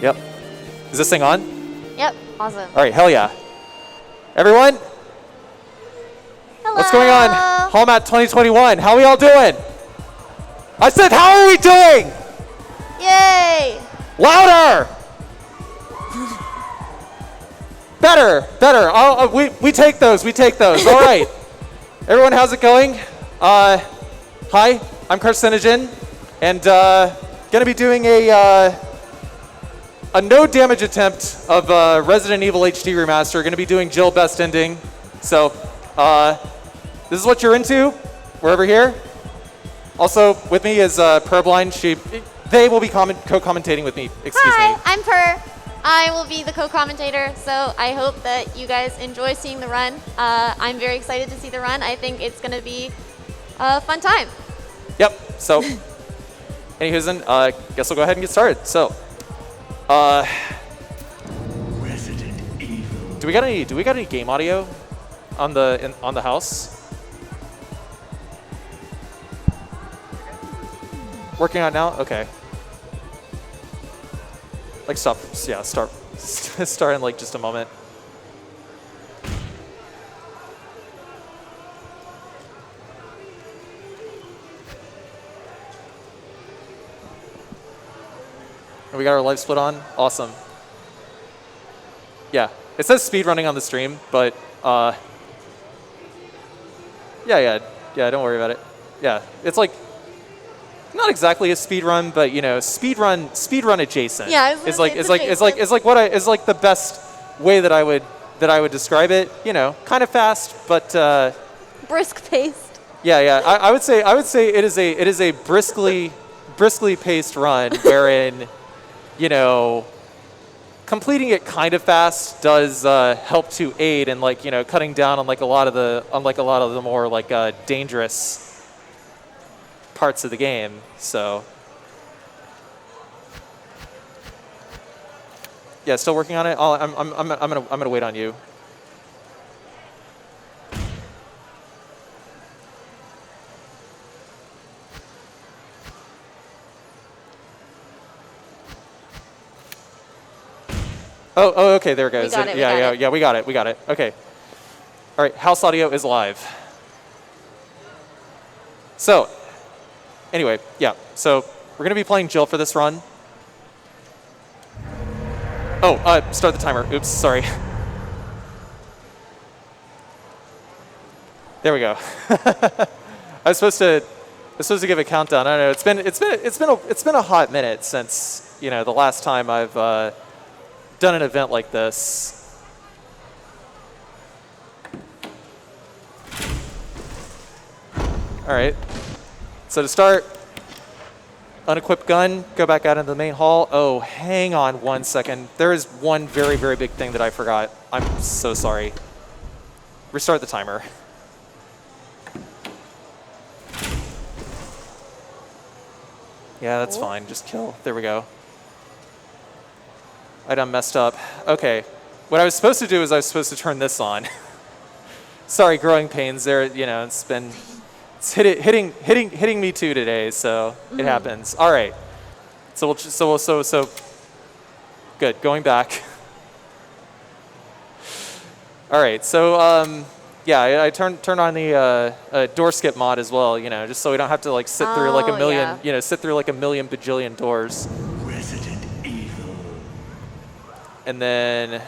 Yep. Is this thing on? Yep. Awesome. All right, hell yeah. Everyone? Hello. What's going on? Holmat 2021. How are we all doing? I said, how are we doing? Yay! Louder! Better. We take those. All right. Everyone, how's it going? Hi, I'm Carcinogen, and gonna be doing a no damage attempt of Resident Evil HD Remaster. Gonna be doing Jill Best Ending. So, this is what you're into. We're over here. Also, with me is Purblind. They will be co-commentating with me. Excuse me. Hi, I'm Per. I will be the co-commentator, so I hope that you guys enjoy seeing the run. I'm very excited to see the run. I think it's going to be a fun time. Yep. So, anywho's, guess we'll go ahead and get started. So, Resident Evil. do we got any game audio on the house? Working on it now? Okay. Like start in like just a moment. We got our live split on? Awesome. Yeah, it says speed running on the stream, but yeah, don't worry about it. Yeah, it's like not exactly a speed run, but you know, speed run adjacent. Yeah, it's like the best way that I would describe it. You know, kind of fast, but Brisk paced. yeah. I would say it is a briskly paced run wherein, you know, completing it kind of fast does help to aid in like, you know, cutting down on like a lot of the more like dangerous parts of the game. So yeah, still working on it. I'm gonna wait on you. Oh, okay, there it goes. We got it, Yeah, we got it. Okay. All right, house audio is live. So, anyway, yeah, so we're going to be playing Jill for this run. Oh, start the timer. Oops, sorry. There we go. I was supposed to give a countdown. I don't know. It's been a hot minute since, you know, the last time I've done an event like this. All right. So to start, unequipped gun, go back out into the main hall. Oh, hang on 1 second. There is one very, very big thing that I forgot. I'm so sorry. Restart the timer. Yeah, that's fine. Just kill. There we go. I done messed up. Okay. What I was supposed to do is I was supposed to turn this on. Sorry, growing pains there. You know, it's hitting me too today, so it happens. All right. So good. Going back. All right. So yeah, I turned on the door skip mod as well. You know, just so we don't have to like sit through like a million. Yeah. You know, sit through like a million bajillion doors. Resident Evil. And then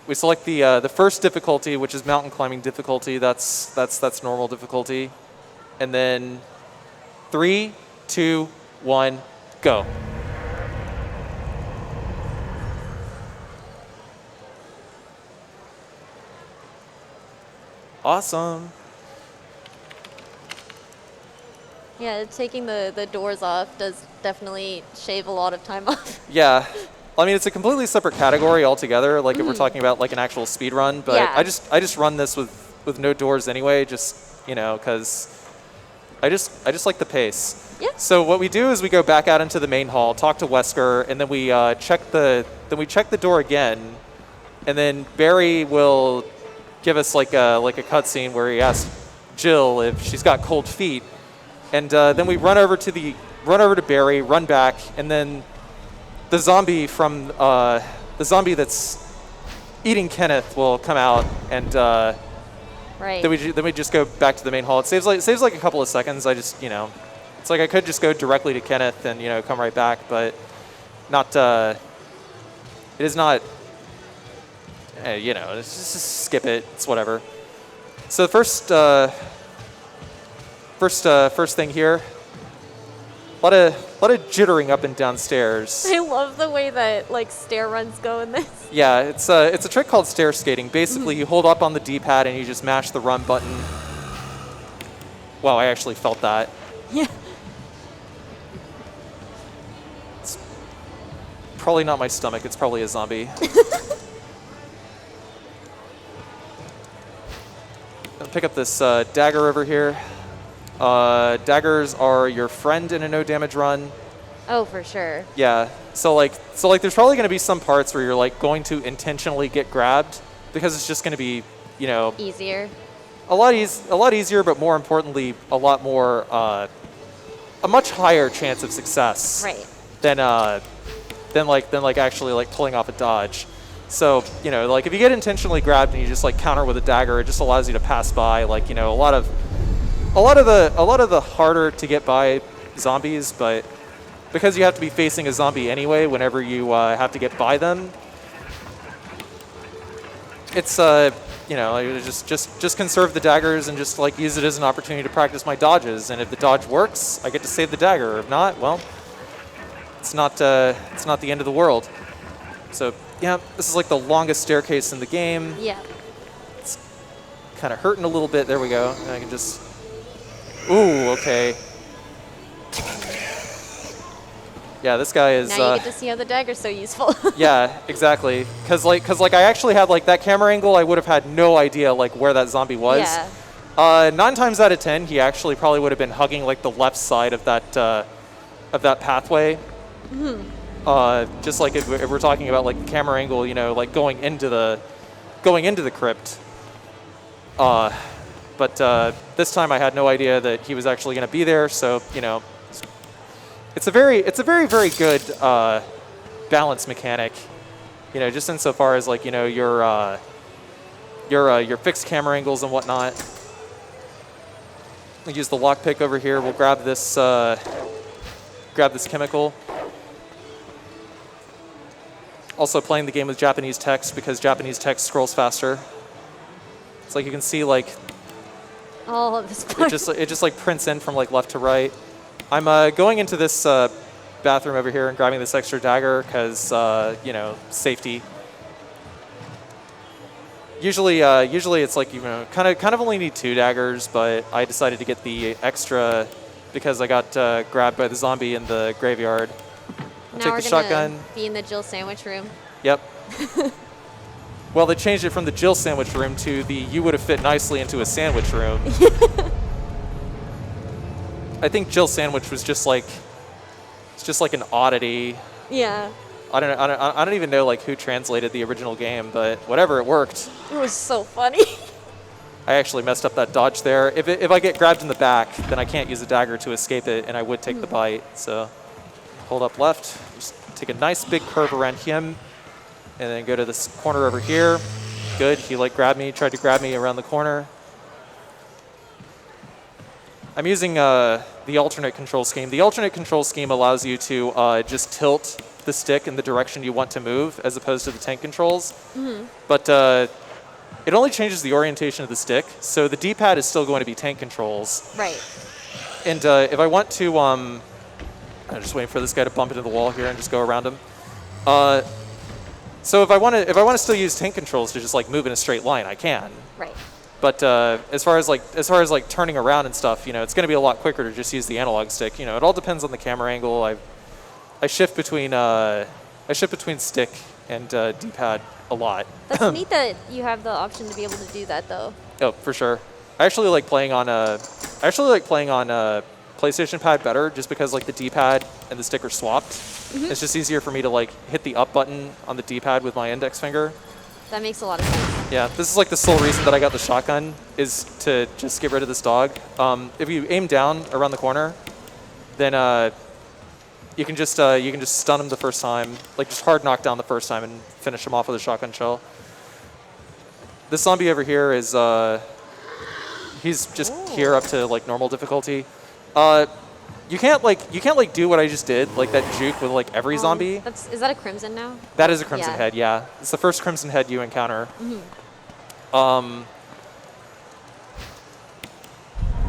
we select the first difficulty, which is mountain climbing difficulty. That's normal difficulty. And then 3, 2, 1, go. Awesome. Yeah, taking the doors off does definitely shave a lot of time off. Yeah. I mean, it's a completely separate category altogether, like if we're talking about like an actual speed run, but Yeah. I just run this with no doors anyway, just, you know, cuz I just like the pace. Yeah. So what we do is we go back out into the main hall, talk to Wesker, and then we check the door again, and then Barry will give us like a cutscene where he asks Jill if she's got cold feet, and then we run over to run over to Barry, run back, and then the zombie that's eating Kenneth will come out, and Right. then we just go back to the main hall. It saves like a couple of seconds. I just, it's like I could just go directly to Kenneth and come right back, but not. It is not. It's just skip it. It's whatever. So the first thing here. A lot of jittering up and down stairs. I love the way that like stair runs go in this. Yeah, it's a trick called stair skating. Basically, you hold up on the D-pad and you just mash the run button. Wow, I actually felt that. Yeah. It's probably not my stomach. It's probably a zombie. I'll pick up this dagger over here. Daggers are your friend in a no damage run. Oh, for sure. Yeah. So there's probably going to be some parts where you're like going to intentionally get grabbed because it's just going to be, Easier. a lot easier, but more importantly, a lot more a much higher chance of success. Right. Than actually like pulling off a dodge. So, like if you get intentionally grabbed and you just like counter with a dagger, it just allows you to pass by like, a lot of the harder to get by zombies, but because you have to be facing a zombie anyway whenever you have to get by them, it's just conserve the daggers and just like use it as an opportunity to practice my dodges. And if the dodge works, I get to save the dagger. If not, well, it's not the end of the world. So yeah, this is like the longest staircase in the game. Yeah. It's kind of hurting a little bit. There we go. And I can just. Ooh, okay. Yeah, this guy is. Now you get to see how the dagger's so useful. Yeah, exactly. Cause I actually had like that camera angle. I would have had no idea like where that zombie was. Yeah. 9 times out of 10, he actually probably would have been hugging like the left side of that pathway. Mm-hmm. Just like if we're talking about like the camera angle, like going into the crypt. But this time I had no idea that he was actually going to be there. So it's a very very good balance mechanic. Just insofar as like your fixed camera angles and whatnot. We'll use the lockpick over here. We'll grab this chemical. Also playing the game with Japanese text because Japanese text scrolls faster. It's like you can see like. Oh, this it just like prints in from like left to right. I'm going into this bathroom over here and grabbing this extra dagger because safety. Usually it's like kind of only need 2 daggers, but I decided to get the extra because I got grabbed by the zombie in the graveyard. I'll take the shotgun. Be in the Jill sandwich room. Yep. Well, they changed it from the Jill sandwich room to the you would have fit nicely into a sandwich room. I think Jill sandwich was just like an oddity. Yeah. I don't even know like who translated the original game, but whatever, it worked. It was so funny. I actually messed up that dodge there. If I get grabbed in the back, then I can't use a dagger to escape it, and I would take the bite. So hold up left, just take a nice big curve around him. And then go to this corner over here. Good, he tried to grab me around the corner. I'm using the alternate control scheme. The alternate control scheme allows you to just tilt the stick in the direction you want to move as opposed to the tank controls. Mm-hmm. But it only changes the orientation of the stick, so the D-pad is still going to be tank controls. Right. And if I want to, I'm just waiting for this guy to bump into the wall here and just go around him. So if I want to still use tank controls to just like move in a straight line, I can. Right. But as far as turning around and stuff, it's going to be a lot quicker to just use the analog stick. It all depends on the camera angle. I shift between stick and D-pad a lot. That's neat that you have the option to be able to do that, though. Oh, for sure. I actually like playing on PlayStation pad better, just because like the D-pad and the stick are swapped. Mm-hmm. It's just easier for me to like hit the up button on the D-pad with my index finger. That makes a lot of sense. Yeah, this is like the sole reason that I got the shotgun, is to just get rid of this dog. If you aim down around the corner, then you can just stun him the first time, like just hard knock down the first time and finish him off with a shotgun shell. This zombie over here is he's just here up to like normal difficulty. You can't do what I just did, like that juke with like every zombie. Is that a crimson now? That is a crimson Yeah. head, yeah. It's the first crimson head you encounter.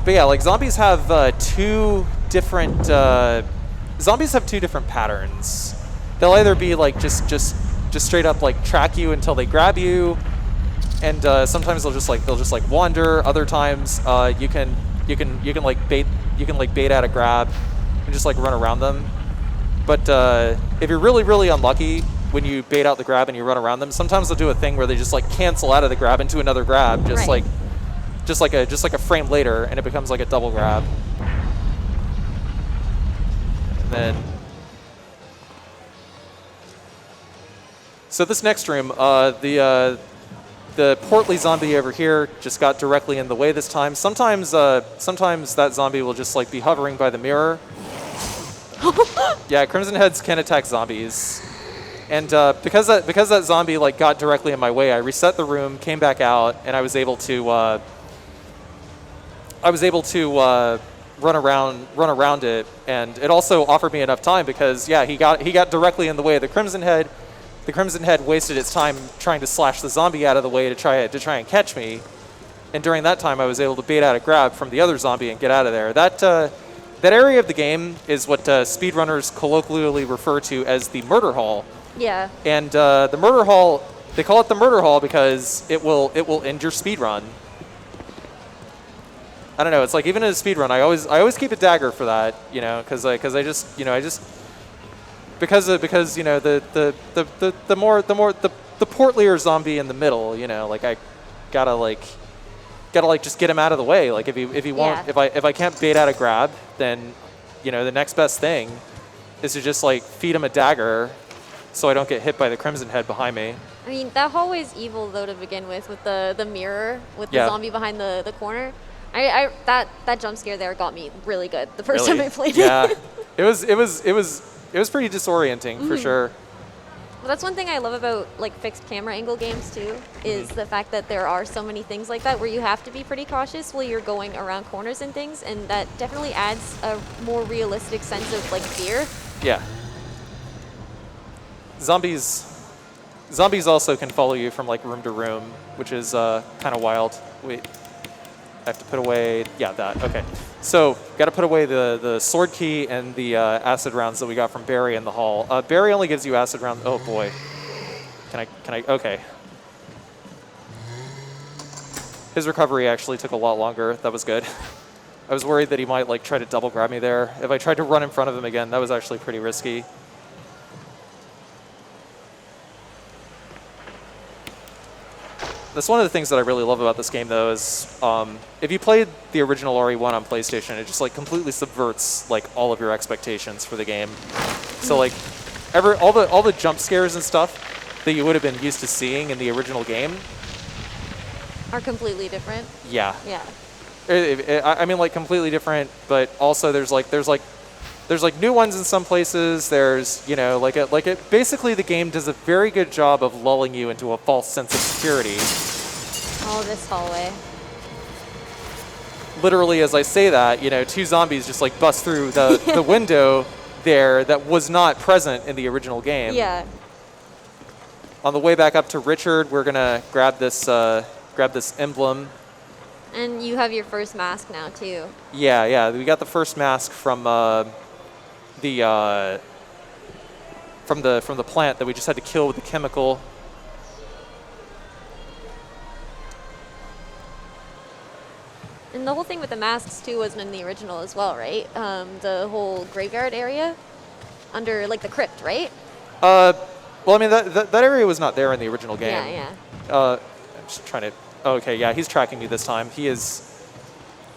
But yeah, like zombies have two different patterns. They'll either be like just straight up like track you until they grab you, and sometimes they'll just like wander. Other times you can bait out a grab and just like run around them. But if you're really unlucky when you bait out the grab and you run around them, sometimes they'll do a thing where they just like cancel out of the grab into another grab, just like a frame later, and it becomes like a double grab. And then, so this next room, the portly zombie over here just got directly in the way this time. Sometimes that zombie will just like be hovering by the mirror. Yeah, Crimson Heads can attack zombies. And because that zombie like got directly in my way, I reset the room, came back out, and I was able to run around it. And it also offered me enough time because yeah, he got directly in the way of the Crimson Head. The Crimson Head wasted its time trying to slash the zombie out of the way to try and catch me. And during that time, I was able to bait out a grab from the other zombie and get out of there. That area of the game is what speedrunners colloquially refer to as the murder hall. Yeah. And the murder hall, they call it the murder hall because it will end your speedrun. I don't know. It's like even in a speedrun, I always keep a dagger for that, you know, because because the portlier zombie in the middle, you know, like I gotta just get him out of the way. Like if he won't, if I can't bait out a grab, then you know the next best thing is to just like feed him a dagger so I don't get hit by the Crimson Head behind me. I mean, that hallway's evil though to begin with the mirror with the zombie behind the corner. That jump scare there got me really good the first time I played it. Yeah, it was pretty disorienting for sure. Well, that's one thing I love about like fixed camera angle games too, is the fact that there are so many things like that where you have to be pretty cautious while you're going around corners and things, and that definitely adds a more realistic sense of like fear. Yeah. Zombies also can follow you from like room to room, which is kind of wild. Wait, I have to put away, yeah, that, okay. So, got to put away the sword key and the acid rounds that we got from Barry in the hall. Barry only gives you acid rounds, oh boy. Can I, okay. His recovery actually took a lot longer, that was good. I was worried that he might like try to double grab me there. If I tried to run in front of him again, that was actually pretty risky. That's one of the things that I really love about this game, though, is if you played the original RE1 on PlayStation, it just like completely subverts like all of your expectations for the game. So like all the jump scares and stuff that you would have been used to seeing in the original game Are completely different. Yeah. Yeah. I mean, like completely different, but also there's like new ones in some places. There's, you know, basically the game does a very good job of lulling you into a false sense of security. Oh, this hallway. Literally, as I say that, you know, two zombies just like bust through the window there that was not present in the original game. Yeah. On the way back up to Richard, we're gonna grab this emblem. And you have your first mask now too. Yeah, we got the first mask from the plant that we just had to kill with the chemical. And the whole thing with the masks too wasn't in the original as well, right? The whole graveyard area under like the crypt, right? Well, I mean that area was not there in the original game. Yeah. I'm just trying to. Oh, okay, yeah, he's tracking me this time. He is.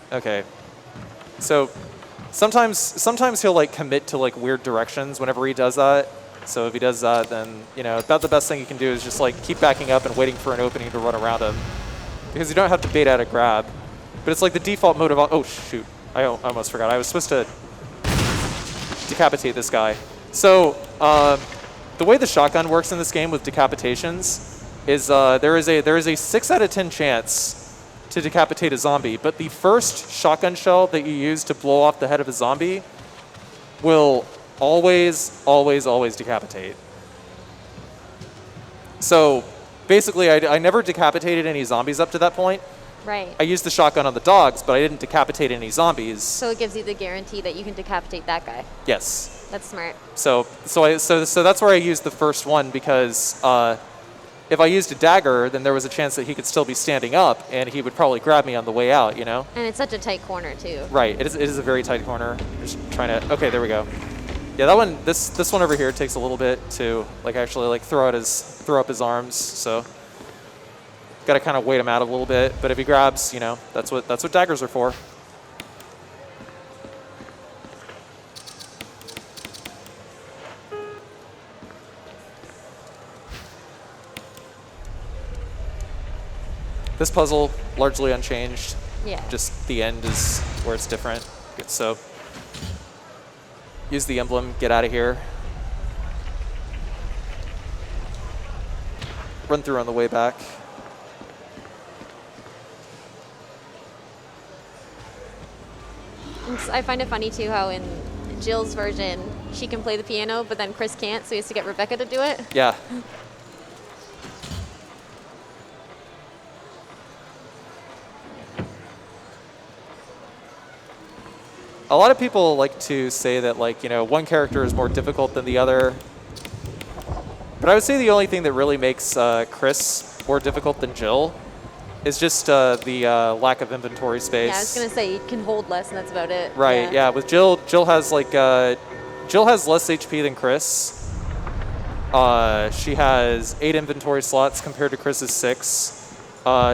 Okay. So sometimes he'll like commit to like weird directions whenever he does that. So if he does that, then you know about the best thing you can do is just like keep backing up and waiting for an opening to run around him, because you don't have to bait out a grab. But it's like the default mode of. Oh shoot! I almost forgot. I was supposed to decapitate this guy. So the way the shotgun works in this game with decapitations is there is a 6 out of 10 chance to decapitate a zombie, but the first shotgun shell that you use to blow off the head of a zombie will always, always, always decapitate. So basically, I never decapitated any zombies up to that point. Right. I used the shotgun on the dogs, but I didn't decapitate any zombies. So it gives you the guarantee that you can decapitate that guy. Yes. That's smart. So that's where I used the first one, because if I used a dagger, then there was a chance that he could still be standing up, and he would probably grab me on the way out, you know? And it's such a tight corner, too. Right. It is a very tight corner. Just trying to... Okay, there we go. Yeah, that one... This one over here takes a little bit to, like, actually, like, throw up his arms, so... Got to kind of wait him out a little bit, but if he grabs, you know, that's what daggers are for. This puzzle, largely unchanged. Yeah. Just the end is where it's different. Good, so use the emblem, get out of here. Run through on the way back. I find it funny, too, how in Jill's version, she can play the piano, but then Chris can't, so he has to get Rebecca to do it. Yeah. A lot of people like to say that, like, you know, one character is more difficult than the other. But I would say the only thing that really makes Chris more difficult than Jill is just the lack of inventory space. Yeah, I was going to say, you can hold less, and that's about it. Right, yeah. With Jill has, like, Jill has less HP than Chris. She has 8 inventory slots compared to Chris's 6.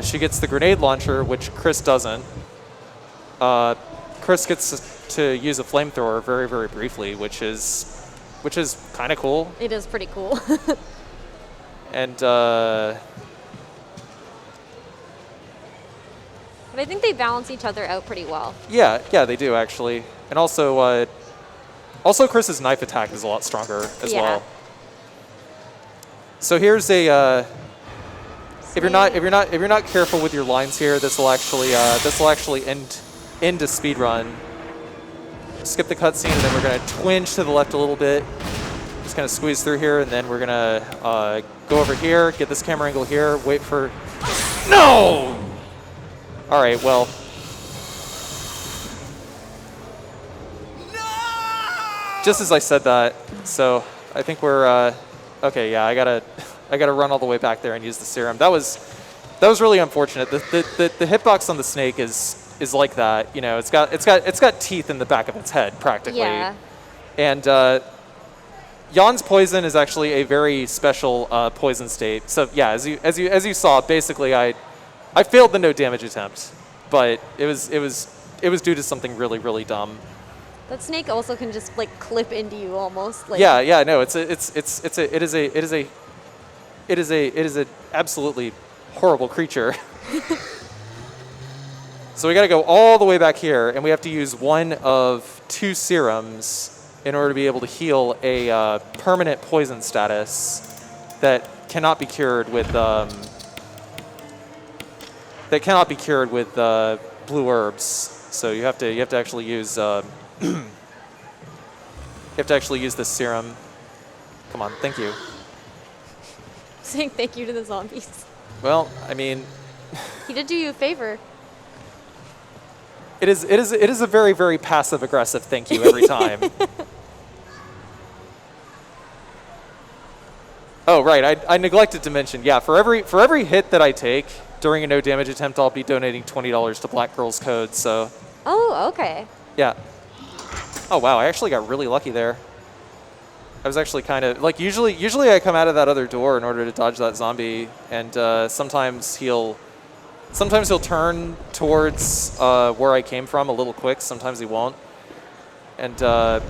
She gets the grenade launcher, which Chris doesn't. Chris gets to use a flamethrower very, very briefly, which is kind of cool. It is pretty cool. And But I think they balance each other out pretty well. yeah, they do actually. And also Chris's knife attack is a lot stronger as well. So here's a if you're not careful with your lines here, this will actually end into speedrun. Skip the cutscene, and then we're gonna twinge to the left a little bit. Just gonna squeeze through here, and then we're gonna go over here, get this camera angle here, wait for... No! All right, well. No! Just as I said that, so I think we're, okay, yeah, I gotta run all the way back there and use the serum. That was really unfortunate. The hitbox on the snake is like that, you know. It's got teeth in the back of its head practically. Yeah. And Jan's poison is actually a very special poison state. So yeah, as you saw, basically I failed the no damage attempt, but it was due to something really, really dumb. That snake also can just like clip into you almost. Like Yeah, no, it is a absolutely horrible creature. So we got to go all the way back here, and we have to use one of 2 serums in order to be able to heal a permanent poison status that cannot be cured with blue herbs. So you have to actually use this serum. Come on, thank you. saying thank you to the zombies. Well, I mean, He did do you a favor. it is a very, very passive aggressive thank you every time. Oh, right. I neglected to mention, yeah, for every hit that I take during a no damage attempt, I'll be donating $20 to Black Girls Code, so. Oh, okay. Yeah. Oh, wow, I actually got really lucky there. I was actually kind of, like, usually I come out of that other door in order to dodge that zombie, and sometimes he'll turn towards where I came from a little quick, sometimes he won't. And I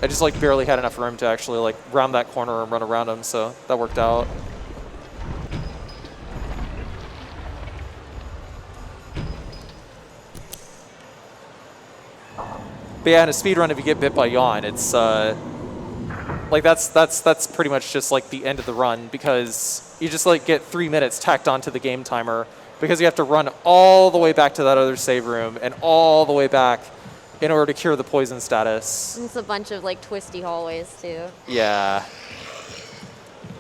just like barely had enough room to actually like round that corner and run around him, so that worked out. But yeah, in a speedrun, if you get bit by yawn, it's like that's pretty much just like the end of the run, because you just like get 3 minutes tacked onto the game timer because you have to run all the way back to that other save room and all the way back in order to cure the poison status. And it's a bunch of like twisty hallways too. Yeah.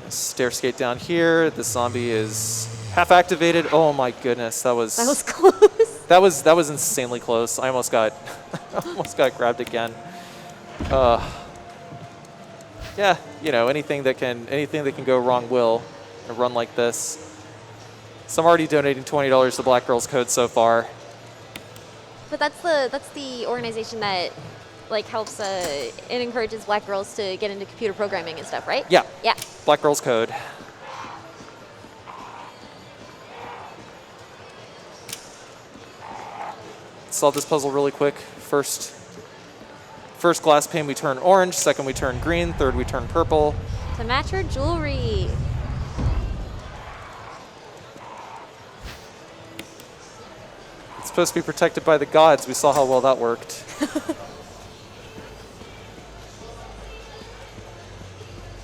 Stair skate down here. The zombie is half activated. Oh my goodness, that was close. that was insanely close. I almost got almost got grabbed again. Yeah, you know, anything that can go wrong will in a run like this. So I'm already donating $20 to Black Girls Code so far. But that's the organization that like helps and encourages black girls to get into computer programming and stuff, right? Yeah. Yeah. Black Girls Code. Solve this puzzle really quick. First glass pane we turn orange, second we turn green, third we turn purple. To match her jewelry. It's supposed to be protected by the gods. We saw how well that worked.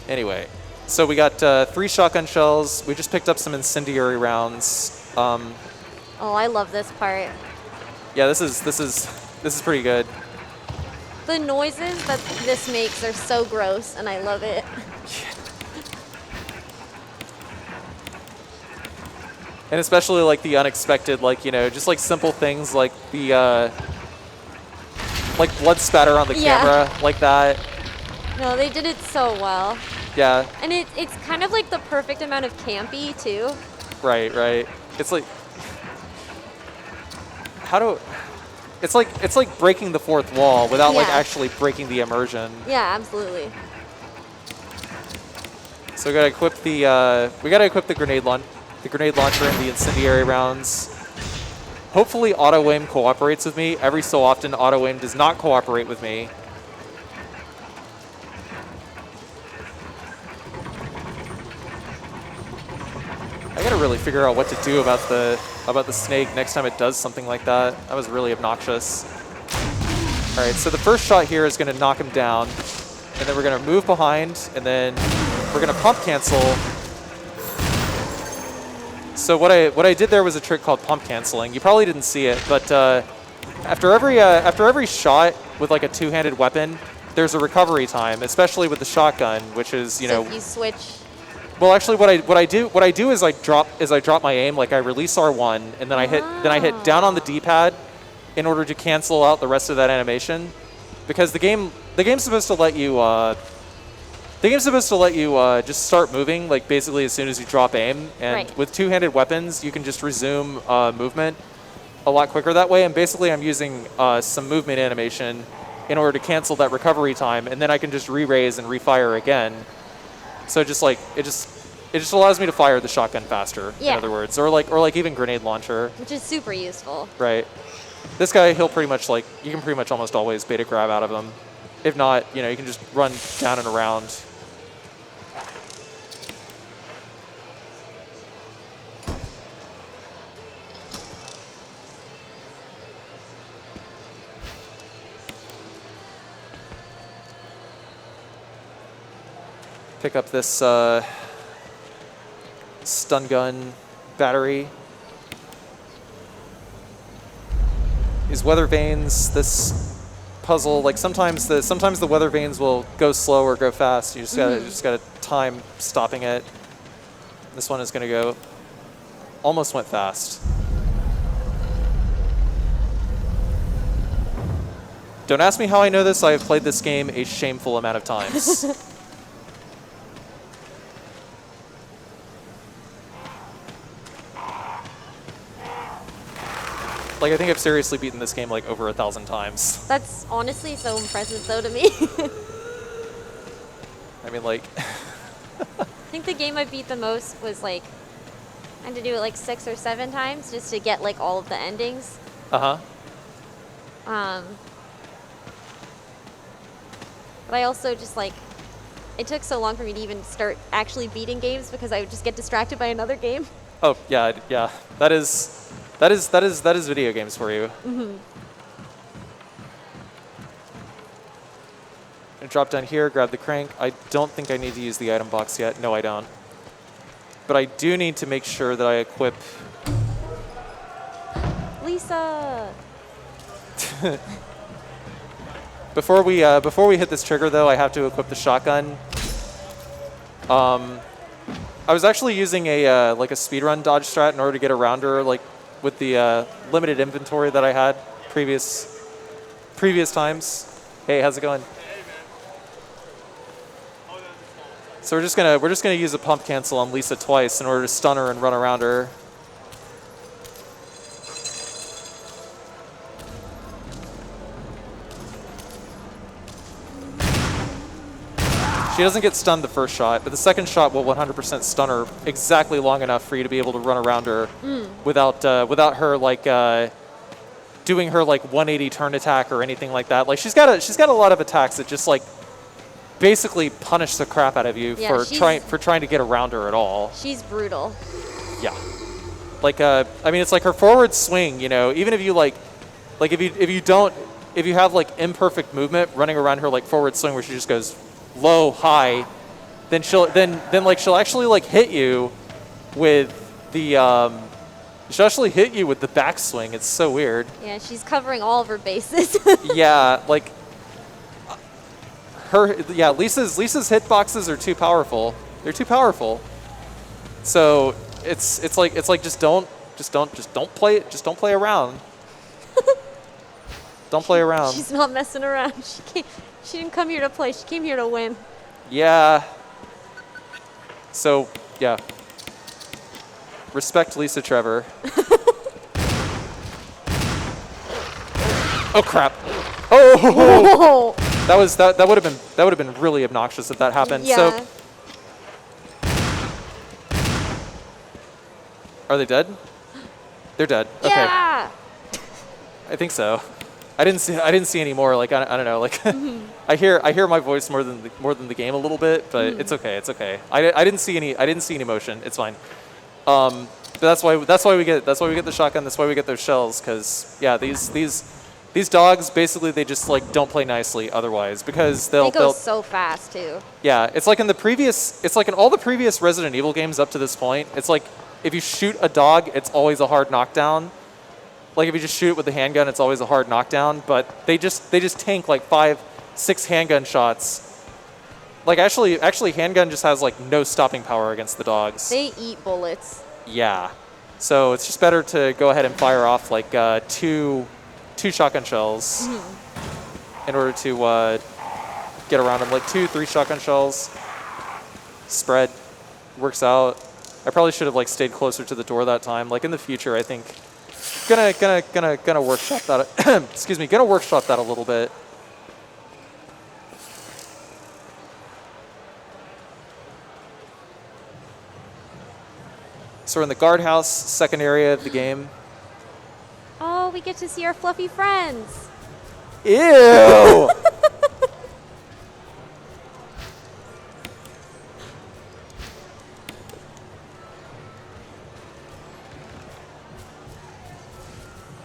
Anyway, so we got 3 shotgun shells. We just picked up some incendiary rounds. Oh, I love this part. Yeah, this is pretty good. The noises that this makes are so gross, and I love it. And especially like the unexpected, like, you know, just like simple things like the like blood spatter on the camera, like that. No, they did it so well. Yeah. And it's kind of like the perfect amount of campy too. Right. It's like it's like breaking the fourth wall without like actually breaking the immersion. Yeah, absolutely. So we gotta equip the grenade launcher and the incendiary rounds. Hopefully auto aim cooperates with me. Every so often auto aim does not cooperate with me. I gotta really figure out what to do about the snake next time it does something like that. That was really obnoxious. All right, so the first shot here is gonna knock him down, and then we're gonna move behind, and then we're gonna pump cancel. So what I did there was a trick called pump canceling. You probably didn't see it, but after every shot with like a two-handed weapon, there's a recovery time, especially with the shotgun, which is, you know. So if you switch. Well, actually, what I do is I drop my aim, like I release R1, and then I hit down on the D-pad in order to cancel out the rest of that animation, because the game's supposed to let you just start moving, like basically as soon as you drop aim, and with two-handed weapons you can just resume movement a lot quicker that way. And basically I'm using some movement animation in order to cancel that recovery time, and then I can just re-raise and refire again. So just like it just allows me to fire the shotgun faster. Yeah. In other words, or like even grenade launcher. Which is super useful. Right. This guy, he'll pretty much like, you can pretty much almost always beta grab out of him. If not, you know, you can just run down and around. Pick up this stun gun battery. These weather vanes, this puzzle, like sometimes the weather vanes will go slow or go fast. You just gotta time stopping it. This one is gonna go, almost went fast. Don't ask me how I know this. I have played this game a shameful amount of times. Like, I think I've seriously beaten this game like over 1,000 times. That's honestly so impressive though to me. I mean, like... I think the game I beat the most was like, I had to do it like 6 or 7 times just to get like all of the endings. Uh-huh. But I also just like, it took so long for me to even start actually beating games because I would just get distracted by another game. Oh, yeah, yeah. That is video games for you. Mm-hmm. And drop down here, grab the crank. I don't think I need to use the item box yet. No, I don't. But I do need to make sure that I equip... Lisa! Before we hit this trigger, though, I have to equip the shotgun. I was actually using a like a speedrun dodge strat in order to get around her, like with the limited inventory that I had previous times. Hey, how's it going? So we're just gonna use a pump cancel on Lisa twice in order to stun her and run around her. She doesn't get stunned the first shot, but the second shot will 100% stun her exactly long enough for you to be able to run around her without her like doing her like 180 turn attack or anything like that. Like she's got a lot of attacks that just like basically punish the crap out of you for trying to get around her at all. She's brutal. Yeah. Like I mean, it's like her forward swing. You know, even if you if you have like imperfect movement running around her like forward swing where she just goes low, high, then she'll actually like hit you with the she'll actually hit you with the backswing. It's so weird. Yeah, she's covering all of her bases. Yeah, like Lisa's hitboxes are too powerful. They're too powerful. So it's like just don't play around. Don't play around. She's not messing around. She didn't come here to play. She came here to win. Yeah. So, yeah. Respect Lisa Trevor. Oh crap. Oh! That would have been really obnoxious if that happened. Yeah. So are they dead? They're dead. Okay. Yeah. I think so. I didn't see any more. Like I don't know. Like I hear my voice more than the game a little bit, but it's okay. It's okay. I didn't see any motion. It's fine. But that's why we get the shotgun. That's why we get those shells. Because yeah, these dogs basically they just like don't play nicely otherwise because they go so fast too. Yeah, it's like in all the previous Resident Evil games up to this point. It's like if you shoot a dog, it's always a hard knockdown. Like if you just shoot it with the handgun, it's always a hard knockdown. But they just tank like 5-6 handgun shots. Like actually, handgun just has like no stopping power against the dogs. They eat bullets. Yeah, so it's just better to go ahead and fire off like two shotgun shells in order to get around them. Like 2-3 shotgun shells. Spread works out. I probably should have like stayed closer to the door that time. Like in the future, I think. Gonna workshop that. Excuse me. Gonna workshop that a little bit. So we're in the guardhouse, second area of the game. Oh, we get to see our fluffy friends. Ew.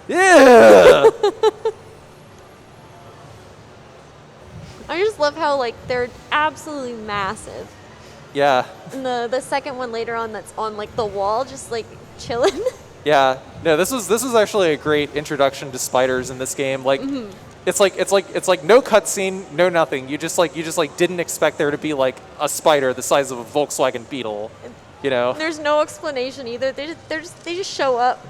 Yeah. I just love how like they're absolutely massive. Yeah. And the second one later on that's on like the wall, just like chilling. Yeah. No, this was actually a great introduction to spiders in this game. Like, it's like no cutscene, no nothing. You just didn't expect there to be like a spider the size of a Volkswagen Beetle. You know. There's no explanation either. They just show up.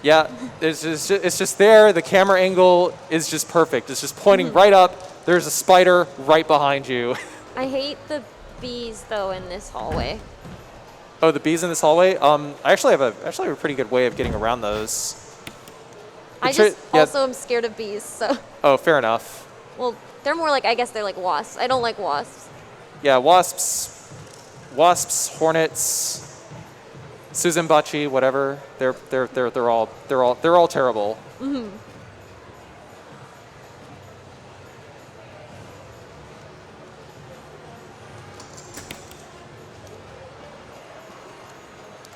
Yeah, it's just there. The camera angle is just perfect. It's just pointing right up. There's a spider right behind you. I hate the bees though in this hallway. Oh, the bees in this hallway. I actually have a pretty good way of getting around those. I just also am scared of bees. So. Oh, fair enough. Well, they're more like I guess they're like wasps. I don't like wasps. Yeah, wasps, hornets. Suzanbachi, whatever, they're all terrible.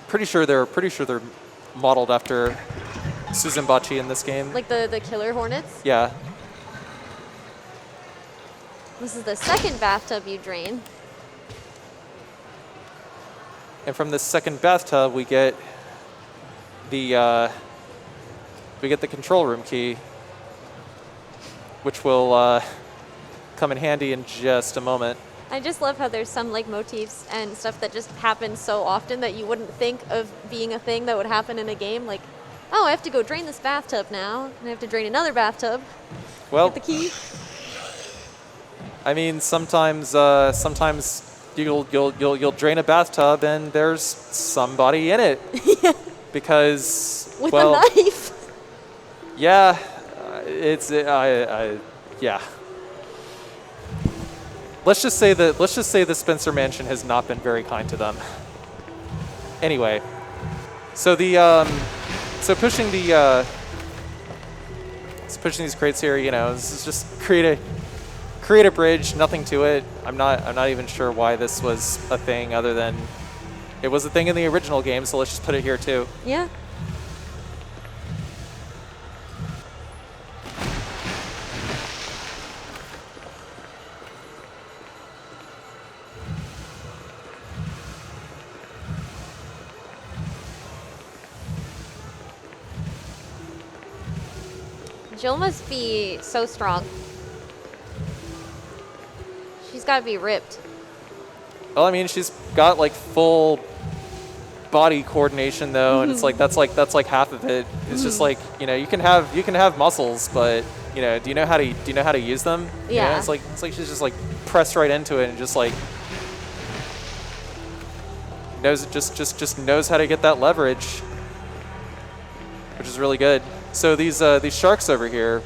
Pretty sure they're modeled after Suzanbachi in this game. Like the killer hornets. Yeah. This is the second bathtub you drain. And from this second bathtub, we get the control room key, which will come in handy in just a moment. I just love how there's some like motifs and stuff that just happen so often that you wouldn't think of being a thing that would happen in a game. Like, oh, I have to go drain this bathtub now, and I have to drain another bathtub. Well, Get the key. I mean, sometimes you'll drain a bathtub and there's somebody in it. Yeah. Because With well, a knife. yeah, yeah. Let's just say the Spencer Mansion has not been very kind to them. Anyway, so pushing these crates here, you know, this is just create a bridge, nothing to it. I'm not even sure why this was a thing other than it was a thing in the original game, so let's just put it here too. Yeah. Jill must be so strong. She's got to be ripped. Well, I mean, she's got like full body coordination though, and it's like that's like half of it. It's just like, you know, you can have muscles, but you know, do you know how to use them? You Yeah. know, it's like she's just like pressed right into it and just like just knows how to get that leverage, which is really good. So these sharks over here.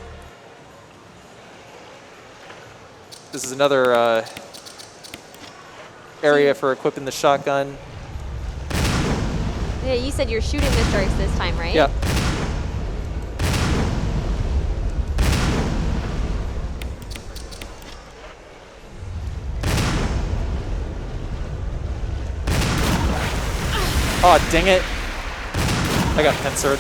This is another area for equipping the shotgun. Yeah, you said you're shooting the sharks this time, right? Yeah. Oh, dang it. I got pincered.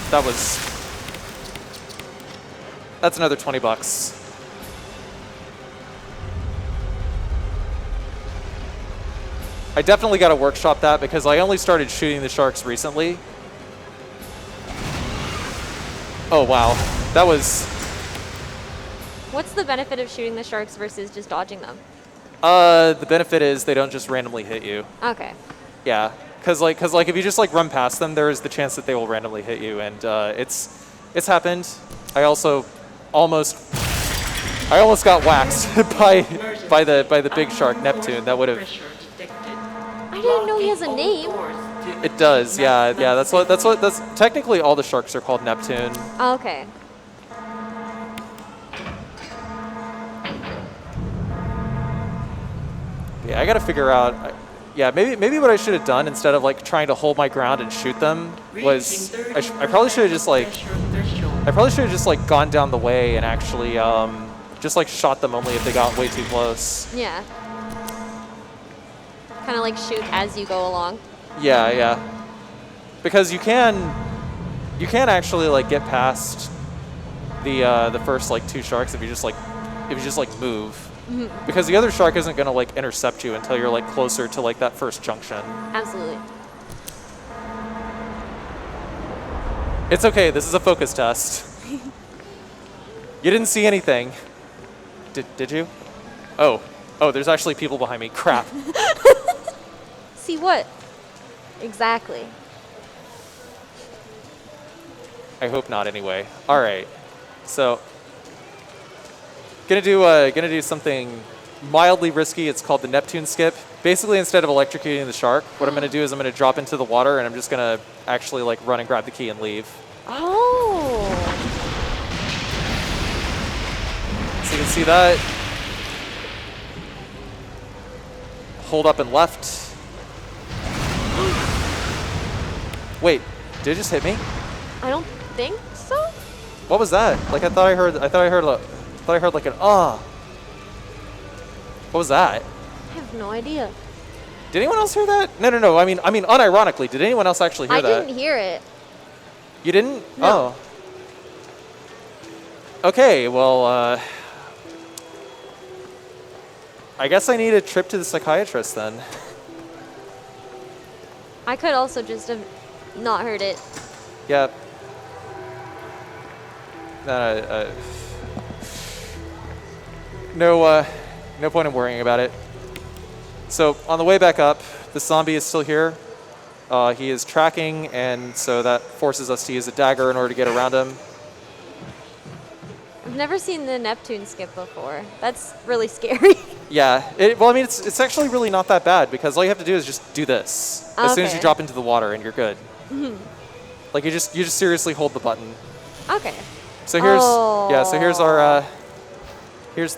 That's another 20 bucks. I definitely got to workshop that because I only started shooting the sharks recently. Oh, wow. That was... What's the benefit of shooting the sharks versus just dodging them? The benefit is they don't just randomly hit you. Okay. Yeah. Because if you just like run past them, there is the chance that they will randomly hit you, and it's happened. I almost got waxed by the big shark Neptune. That would have. I didn't know he has a name. It does, yeah. That's technically all the sharks are called Neptune. Oh, okay. Yeah, I gotta figure out. Yeah, maybe what I should have done instead of like trying to hold my ground and shoot them was I probably should have just like gone down the way and actually just like shot them only if they got way too close. Yeah. Kind of like shoot as you go along. Yeah. Because you can actually like get past the first like two sharks if you just like move. Mm-hmm. Because the other shark isn't gonna like intercept you until you're like closer to like that first junction. Absolutely. It's okay. This is a focus test. You didn't see anything. Did you? Oh, there's actually people behind me. Crap. See what? Exactly. I hope not anyway. All right. So gonna do something mildly risky. It's called the Neptune Skip. Basically, instead of electrocuting the shark, what I'm gonna do is I'm gonna drop into the water and I'm just gonna actually like run and grab the key and leave. Oh. So you can see that. Hold up and left. Wait, did it just hit me? I don't think so. What was that? Like I thought I heard like an ah. What was that? I have no idea. Did anyone else hear that? No. I mean, unironically, did anyone else actually hear that? I didn't hear it. You didn't? No. Oh. Okay. Well. I guess I need a trip to the psychiatrist then. I could also just have not heard it. Yeah. No point in worrying about it. So on the way back up, the zombie is still here. He is tracking, and so that forces us to use a dagger in order to get around him. I've never seen the Neptune Skip before. That's really scary. Yeah. Well, I mean, it's actually really not that bad because all you have to do is just do this as soon as you Okay. drop into the water, and you're good. Like you just seriously hold the button. Okay. So here's So here's our here's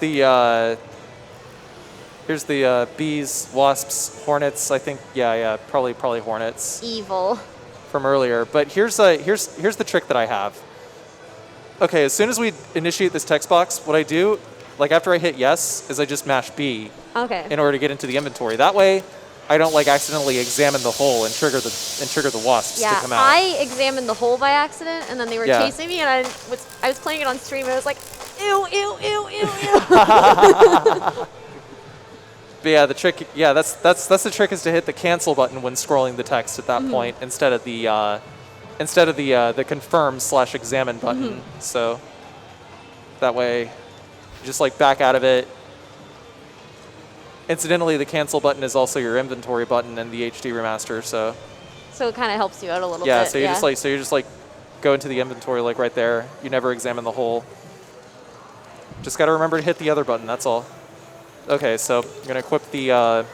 the bees, wasps, hornets. I think probably hornets Evil. from earlier. But here's the trick that I have. Okay, as soon as we initiate this text box, what I do, like after I hit yes, is I just mash B Okay. in order to get into the inventory. That way, I don't like accidentally examine the hole and trigger the wasps to come out. I examined the hole by accident, and then they were Yeah. chasing me, and I was playing it on stream, and I was like, ew, ew, ew, ew, ew. But yeah, the trick, that's the trick, is to hit the cancel button when scrolling the text at that point instead of the confirm/examine button. So that way, you just like back out of it. Incidentally, the cancel button is also your inventory button in the HD remaster. So So it kind of helps you out a little yeah, bit. so you just go into the inventory like right there. You never examine the hole. Just got to remember to hit the other button. That's all. Okay, so I'm gonna equip the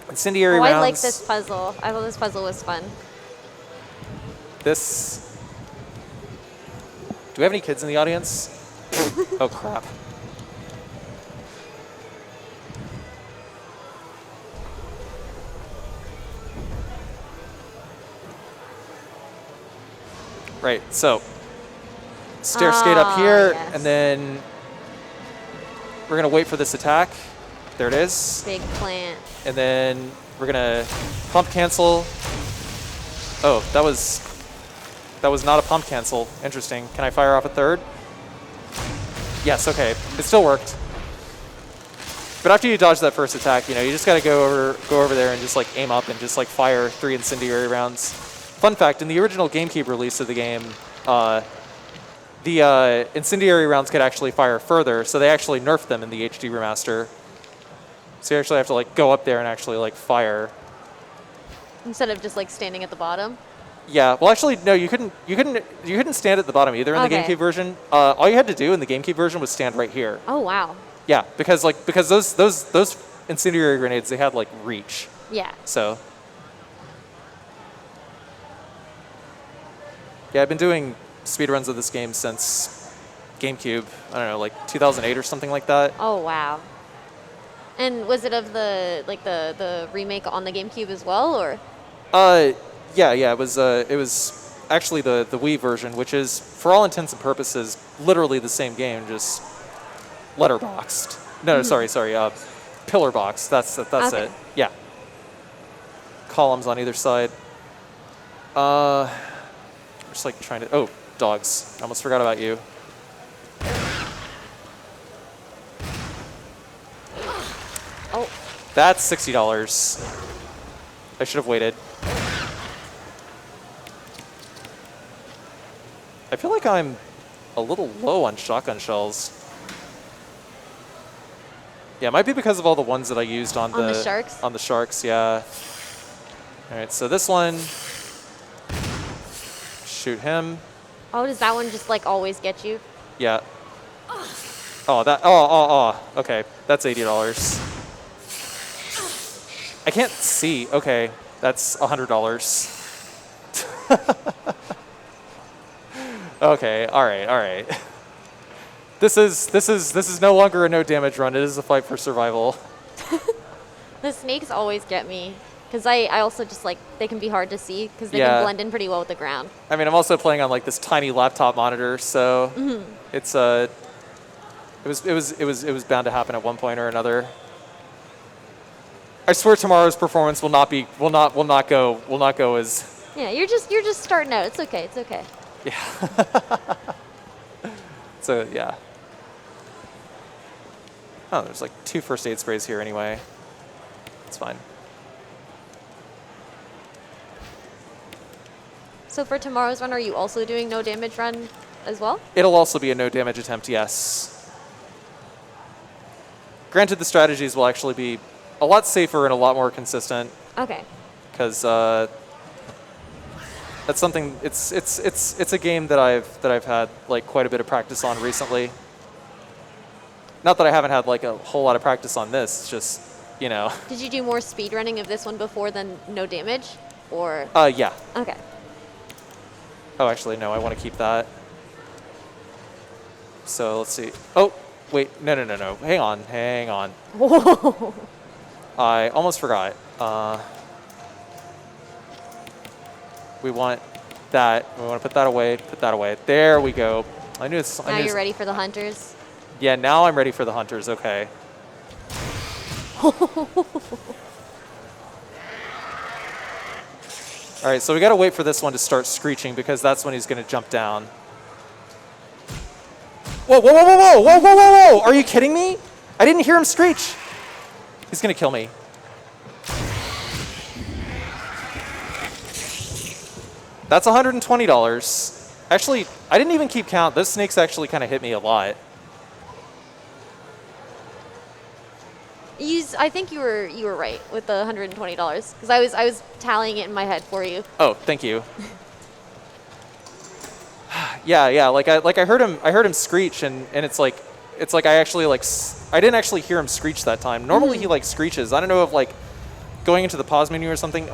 incendiary rounds. I like this puzzle. I thought this puzzle was fun. This. Do we have any kids in the audience? Oh crap. Right, so stair skate up here, yes. and then we're gonna wait for this attack. There it is. Big plant. And then we're gonna pump cancel. Oh, that was not a pump cancel. Interesting. Can I fire off a third? Yes, okay. It still worked. But after you dodge that first attack, you just gotta go over there and just like aim up and just like fire 3 incendiary rounds. Fun fact, in the original GameCube release of the game, the incendiary rounds could actually fire further, so they actually nerfed them in the HD remaster. So you actually have to like go up there and actually like fire. Instead of just like standing at the bottom. Yeah, well actually no, you couldn't stand at the bottom either in the Okay. GameCube version. All you had to do in the GameCube version was stand right here. Oh wow. Yeah, because those incendiary grenades, they had like reach. Yeah. So yeah, I've been doing speedruns of this game since GameCube. I don't know, like 2008 or something like that. Oh wow. And was it of the remake on the GameCube as well, or? Yeah, it was actually the Wii version, which is for all intents and purposes literally the same game, just letterboxed. No, sorry, pillar box. That's Okay. it. Yeah. Columns on either side. Just like trying to. Oh, dogs! I almost forgot about you. Oh. That's $60. I should have waited. I feel like I'm a little low on shotgun shells. Yeah, it might be because of all the ones that I used on the sharks? On the sharks, yeah. All right, so this one. Shoot him. Oh, does that one just like always get you? Yeah. Oh, okay. That's $80. I can't see. Okay, that's $100. Okay, all right. This is no longer a no damage run. It is a fight for survival. The snakes always get me. Because I also just like, they can be hard to see because they Yeah. can blend in pretty well with the ground. I mean, I'm also playing on like this tiny laptop monitor, so it's it was bound to happen at one point or another. I swear tomorrow's performance will not go as Yeah, you're just starting out. It's okay. It's okay. so yeah. Oh, there's like 2 first aid sprays here anyway. It's fine. So for tomorrow's run, are you also doing no damage run as well? It'll also be a no damage attempt, yes. Granted, the strategies will actually be a lot safer and a lot more consistent. Okay. Because that's something. It's a game that I've had like quite a bit of practice on recently. Not that I haven't had like a whole lot of practice on this. It's just, you know. Did you do more speedrunning of this one before than no damage, or? Yeah. Okay. Oh, actually, no. I want to keep that. So let's see. Oh, wait. No. Hang on. Whoa. I almost forgot. We want that. We want to put that away. Put that away. There we go. I knew it's. Now you're ready for the hunters. Yeah, now I'm ready for the hunters. Okay. All right, so we got to wait for this one to start screeching because that's when he's going to jump down. Whoa! Are you kidding me? I didn't hear him screech. He's going to kill me. That's $120. Actually, I didn't even keep count. Those snakes actually kind of hit me a lot. I think you were right with the $120 because I was tallying it in my head for you. Oh, thank you. Yeah. Like I heard him screech, and it's like I actually I didn't actually hear him screech that time. Normally he like screeches. I don't know if like going into the pause menu or something.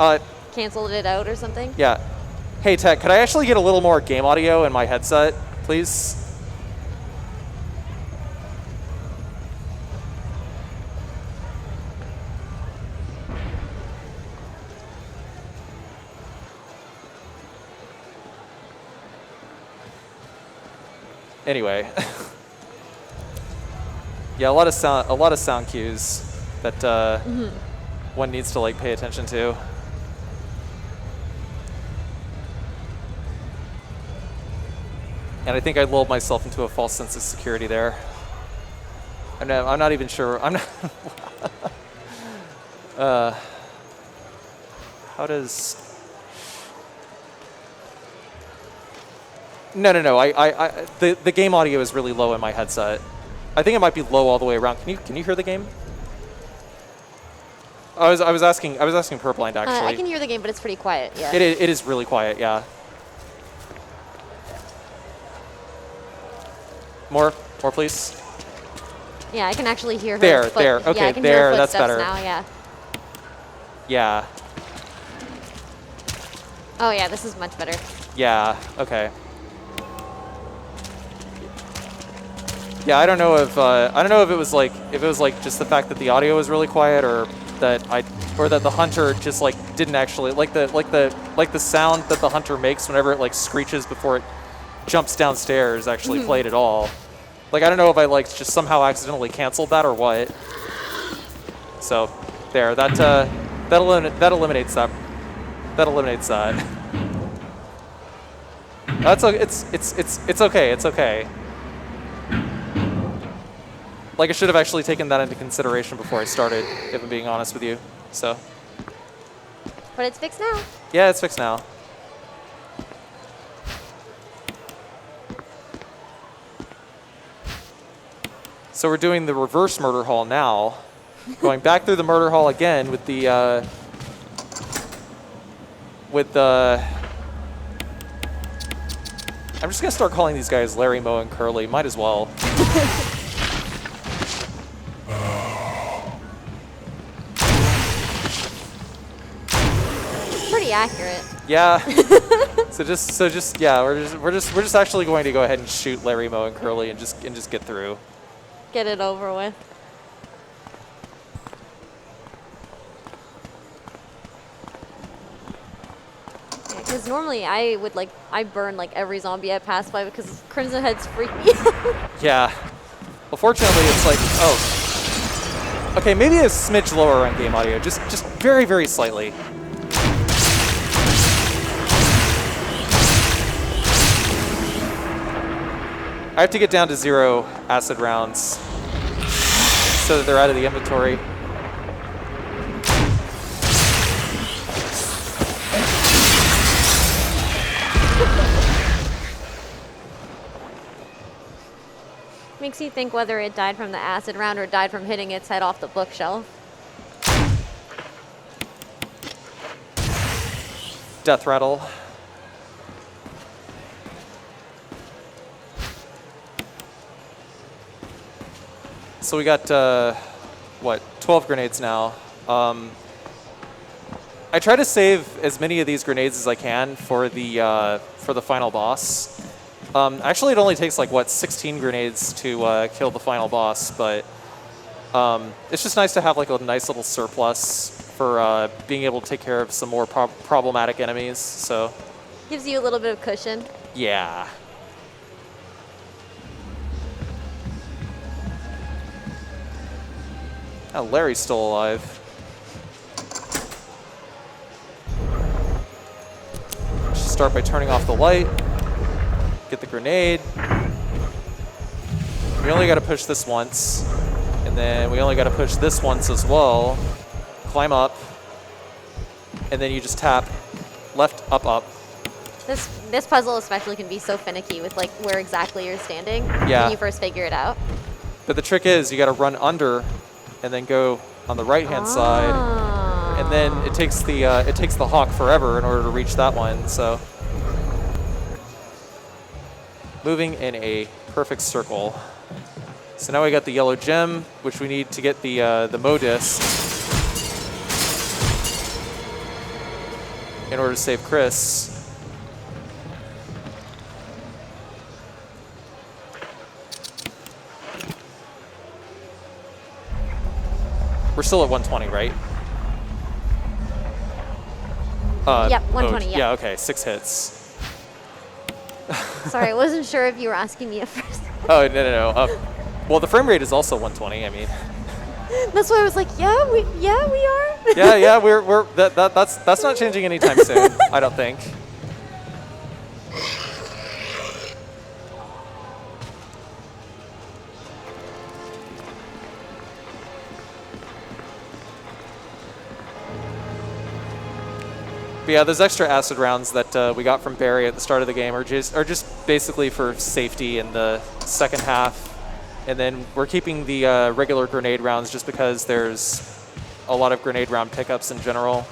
Canceled it out or something. Yeah. Hey Tech, could I actually get a little more game audio in my headset, please? Anyway, yeah, a lot of sound cues that one needs to like pay attention to. And I think I lulled myself into a false sense of security there. I'm not even sure. I'm not. How does? No. The game audio is really low in my headset. I think it might be low all the way around. Can you hear the game? I was asking Purblind actually. I can hear the game, but it's pretty quiet. Yeah. It is really quiet. Yeah. More, please. Yeah, I can actually hear her. There. Yeah, Okay, I can there. Hear her That's footsteps better. now, yeah. Yeah. Oh yeah, this is much better. Yeah. Okay. Yeah, I don't know if it was like just the fact that the audio was really quiet, or that the hunter just like didn't actually like the sound that the hunter makes whenever it like screeches before it jumps downstairs actually played at all. Like I don't know if I like just somehow accidentally canceled that or what. So there, that eliminates that. That eliminates that. That's okay. It's okay. It's okay. Like I should have actually taken that into consideration before I started, if I'm being honest with you. So. But it's fixed now. Yeah, it's fixed now. So we're doing the reverse murder hall now. Going back through the murder hall again with the I'm just gonna start calling these guys Larry, Moe, and Curly. Might as well. Pretty accurate. Yeah. so just yeah, we're just actually going to go ahead and shoot Larry, Moe, and Curly and just get through. Get it over with. Because normally I burn like every zombie I pass by because Crimson Heads freak me out. Yeah. Well, fortunately, it's like, oh. Okay, maybe a smidge lower on game audio, just very, very slightly. I have to get down to 0 acid rounds. so that they're out of the inventory. Makes you think whether it died from the acid round or died from hitting its head off the bookshelf. Death rattle. So we got, what, 12 grenades now. I try to save as many of these grenades as I can for the final boss. Actually, it only takes like, what, 16 grenades to kill the final boss, but it's just nice to have like a nice little surplus for being able to take care of some more problematic enemies, so. Gives you a little bit of cushion. Yeah. Oh, Larry's still alive. Just start by turning off the light. Get the grenade. We only got to push this once. And then we only got to push this once as well. Climb up. And then you just tap left, up, up. This puzzle especially can be so finicky with like where exactly you're standing when you first figure it out. But the trick is you got to run under and then go on the right-hand side. And then it takes the hawk forever in order to reach that one, so. Moving in a perfect circle. So now we got the yellow gem, which we need to get the Modist in order to save Chris. We're still at 120, right? Yep, 120, yeah. Yeah, okay, 6 hits. Sorry, I wasn't sure if you were asking me at first. Oh, no. Well, the frame rate is also 120, I mean. That's why I was like, yeah, we are. Yeah, that's not changing anytime soon, I don't think. But yeah, those extra acid rounds that we got from Barry at the start of the game are just basically for safety in the second half. And then we're keeping the regular grenade rounds just because there's a lot of grenade round pickups in general.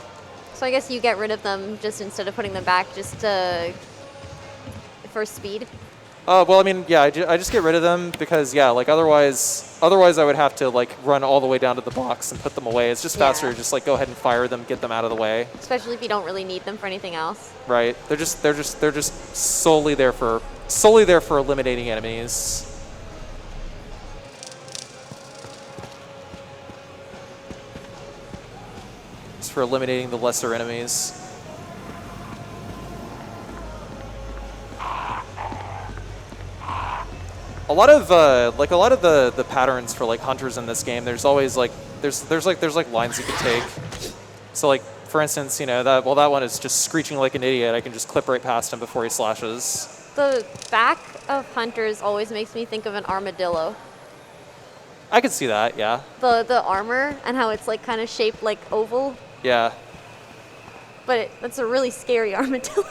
So I guess you get rid of them just instead of putting them back just for speed? Well, I mean, yeah, I just get rid of them because, yeah, like otherwise I would have to like run all the way down to the box and put them away. It's just faster to just like go ahead and fire them, get them out of the way. Especially if you don't really need them for anything else. Right. They're just solely there for eliminating enemies. Just for eliminating the lesser enemies. A lot of the patterns for like hunters in this game, there's always like there's lines you can take. So like for instance, you know, that one is just screeching like an idiot. I can just clip right past him before he slashes. The back of hunters always makes me think of an armadillo. I could see that, yeah. The armor and how it's like kind of shaped like oval. Yeah. But that's a really scary armadillo.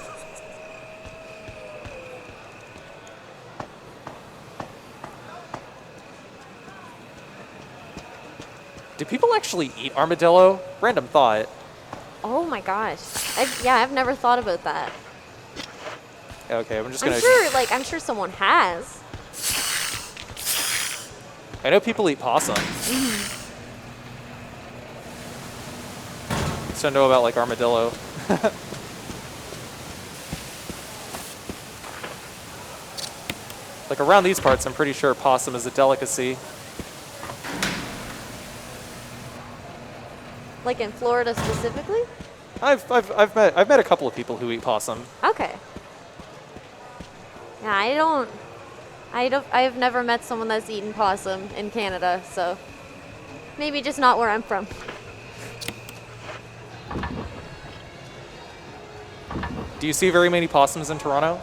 Do people actually eat armadillo? Random thought. Oh my gosh. I've never thought about that. Okay, I'm just gonna. I'm sure someone has. I know people eat possum. Just don't know about like armadillo. Like around these parts, I'm pretty sure possum is a delicacy. Like in Florida specifically? I've met a couple of people who eat possum. Okay. Yeah, I've never met someone that's eaten possum in Canada, so maybe just not where I'm from. Do you see very many possums in Toronto?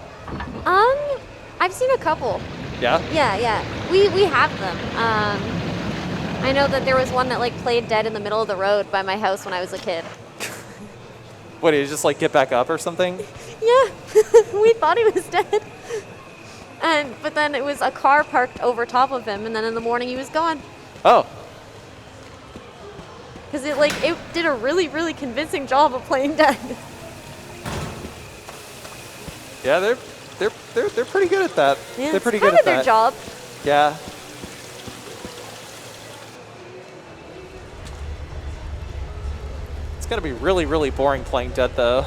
I've seen a couple. Yeah? Yeah. We have them. I know that there was one that like played dead in the middle of the road by my house when I was a kid. What, did he just like get back up or something? Yeah, we thought he was dead. But then it was a car parked over top of him, and then in the morning he was gone. Oh. Because it did a really, really convincing job of playing dead. Yeah, they're pretty good at that. Yeah, they're pretty it's good kind at of their that. job. Yeah. It's gonna be really, really boring playing dead though.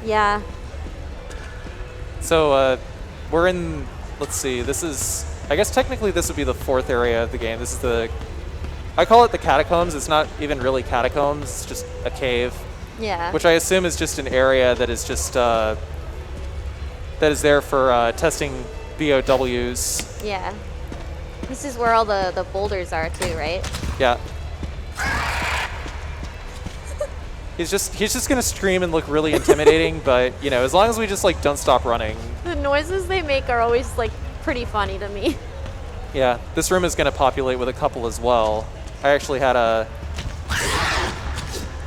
Yeah. So we're in, let's see, this is, I guess technically this would be the 4th area of the game. This is I call it the Catacombs. It's not even really catacombs, it's just a cave. Yeah. Which I assume is just an area that is just, that is there for testing BOWs. Yeah. This is where all the boulders are too, right? Yeah. He's just gonna scream and look really intimidating, but you know, as long as we just like don't stop running. The noises they make are always like pretty funny to me. Yeah, this room is gonna populate with a couple as well. I actually had a.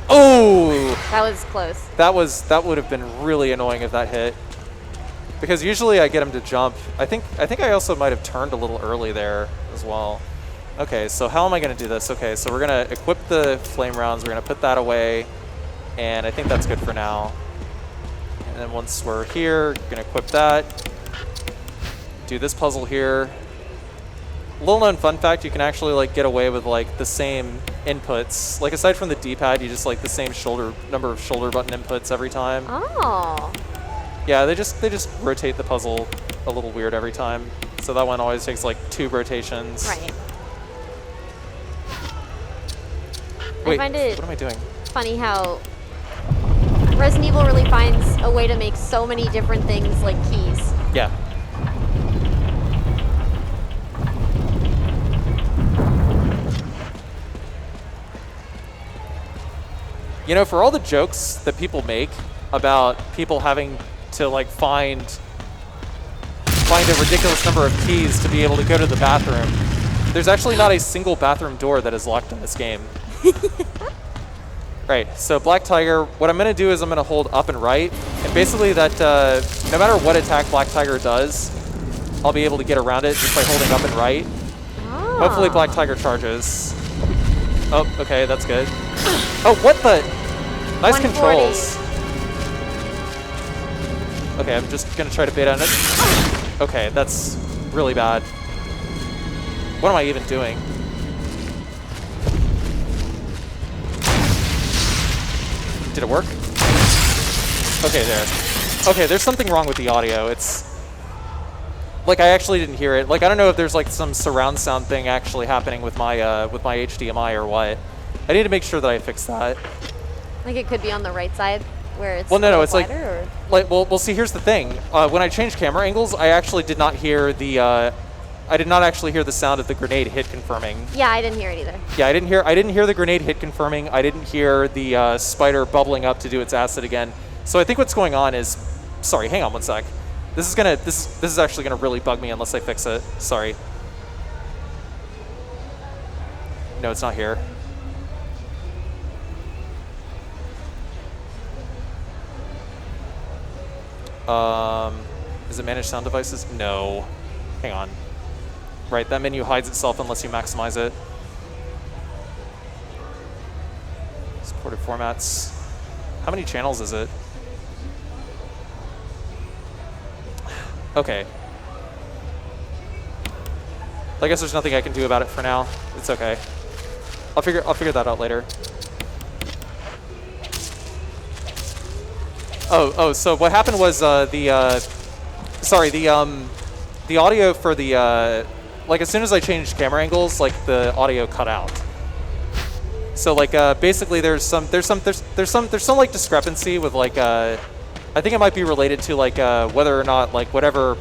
Oh! That was close. That would have been really annoying if that hit. Because usually I get him to jump. I think I also might have turned a little early there as well. Okay, so how am I gonna do this? Okay, so we're gonna equip the flame rounds. We're gonna put that away. And I think that's good for now. And then once we're here, gonna equip that. Do this puzzle here. Little known fun fact, you can actually like get away with like the same inputs. Like aside from the D-pad, you just like the same number of shoulder button inputs every time. Oh. Yeah, they just rotate the puzzle a little weird every time. So that one always takes like 2 rotations. Right. Wait, I find it what am I doing? funny how Resident Evil really finds a way to make so many different things like keys. Yeah. You know, for all the jokes that people make about people having to like find a ridiculous number of keys to be able to go to the bathroom, there's actually not a single bathroom door that is locked in this game. Right, so Black Tiger, what I'm gonna do is I'm gonna hold up and right, and basically that, no matter what attack Black Tiger does, I'll be able to get around it just by holding up and right. Oh. Hopefully Black Tiger charges. Oh, okay, that's good. Oh, what the? Nice 140. controls. Okay, I'm just gonna try to bait on it. Okay, that's really bad. What am I even doing? Did it work? Okay, there. Okay, there's something wrong with the audio. It's like I actually didn't hear it. Like I don't know if there's like some surround sound thing actually happening with my HDMI or what. I need to make sure that I fix that. Like it could be on the right side where it's Well, no, it's like, or? well, see, here's the thing. When I changed camera angles, I actually did not hear the, I did not actually hear the sound of the grenade hit confirming. Yeah, I didn't hear it either. Yeah, I didn't hear the grenade hit confirming. I didn't hear the spider bubbling up to do its acid again. So I think what's going on is, sorry, hang on one sec. This is actually gonna really bug me unless I fix it. Sorry. No, it's not here. Is it manage sound devices? No. Hang on. Right, that menu hides itself unless you maximize it. Supported formats. How many channels is it? Okay. I guess there's nothing I can do about it for now. It's okay. I'll figure that out later. Oh, so what happened was the audio for the like as soon as I changed camera angles, like the audio cut out. So like basically there's some like discrepancy with like I think it might be related to like whether or not like whatever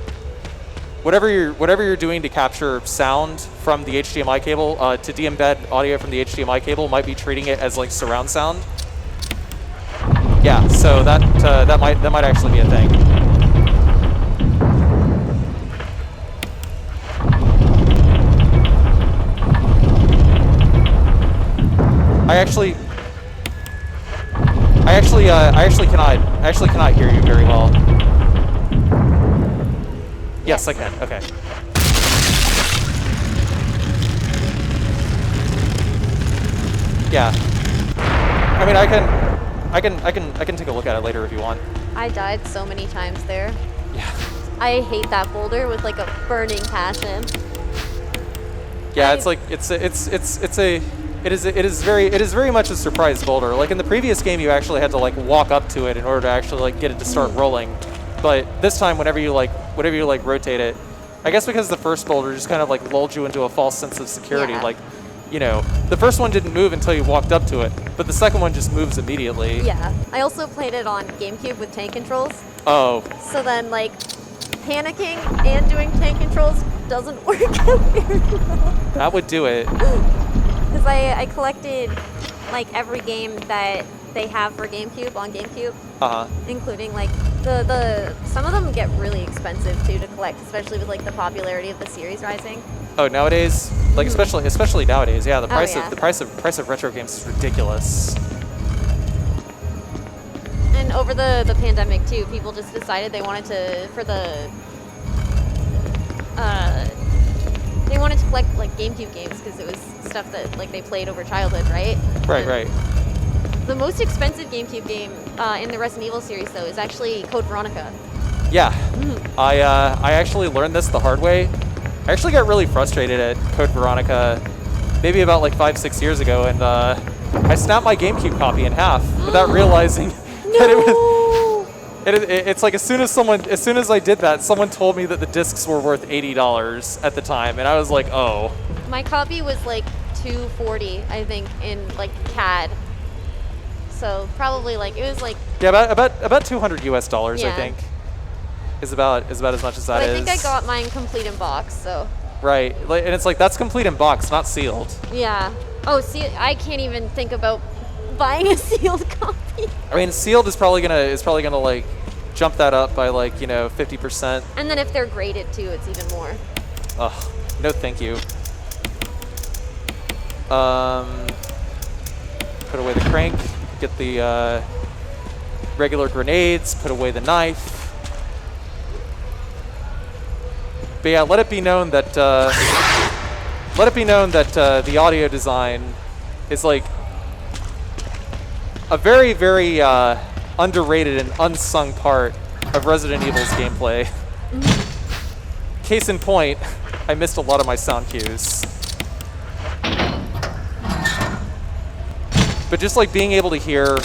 you're doing to capture sound from the HDMI cable to de-embed audio from the HDMI cable might be treating it as like surround sound. Yeah, so that might actually be a thing. I actually cannot hear you very well. Yes, I can. Okay. Yeah. I mean, I can take a look at it later if you want. I died so many times there. Yeah. I hate that boulder with like a burning passion. Yeah, it's like it is very much a surprise boulder. Like in the previous game, you actually had to like walk up to it in order to actually like get it to start rolling. But this time, whenever you rotate it, I guess because the first boulder just kind of like lulled you into a false sense of security. Yeah. Like, you know, the first one didn't move until you walked up to it, but the second one just moves immediately. Yeah. I also played it on GameCube with tank controls. Oh. So then like panicking and doing tank controls doesn't work out very well. That would do it. Because I collected like every game that they have for GameCube on GameCube, including like the some of them get really expensive too to collect, especially with like the popularity of the series rising. Oh, nowadays, like especially nowadays, yeah. The price yeah. of the price of retro games is ridiculous. And over the pandemic too, people just decided they wanted to they wanted to collect like GameCube games because it was stuff that like they played over childhood, right? Right. The most expensive GameCube game in the Resident Evil series though is actually Code Veronica. Yeah, I actually learned this the hard way. I actually got really frustrated at Code Veronica maybe about like 5-6 years ago, and I snapped my GameCube copy in half without realizing that it was. It's like as soon as I did that, someone told me that the discs were worth $80 at the time, and I was like, oh. My copy was like $240, I think, in like CAD. So probably like it was like. Yeah, about $200 US, I think, is about as much as that is. I think I got mine complete in box, so. Right, and it's like that's complete in box, not sealed. Yeah. Oh, see, I can't even think about buying a sealed copy. I mean, sealed is probably gonna like jump that up by like 50%. And then if they're graded too, it's even more. Ugh, no, thank you. Put away the crank. Get the regular grenades. Put away the knife. But yeah, let it be known that the audio design is like a very, very underrated and unsung part of Resident Evil's gameplay. Case in point, I missed a lot of my sound cues. But just like being able to hear,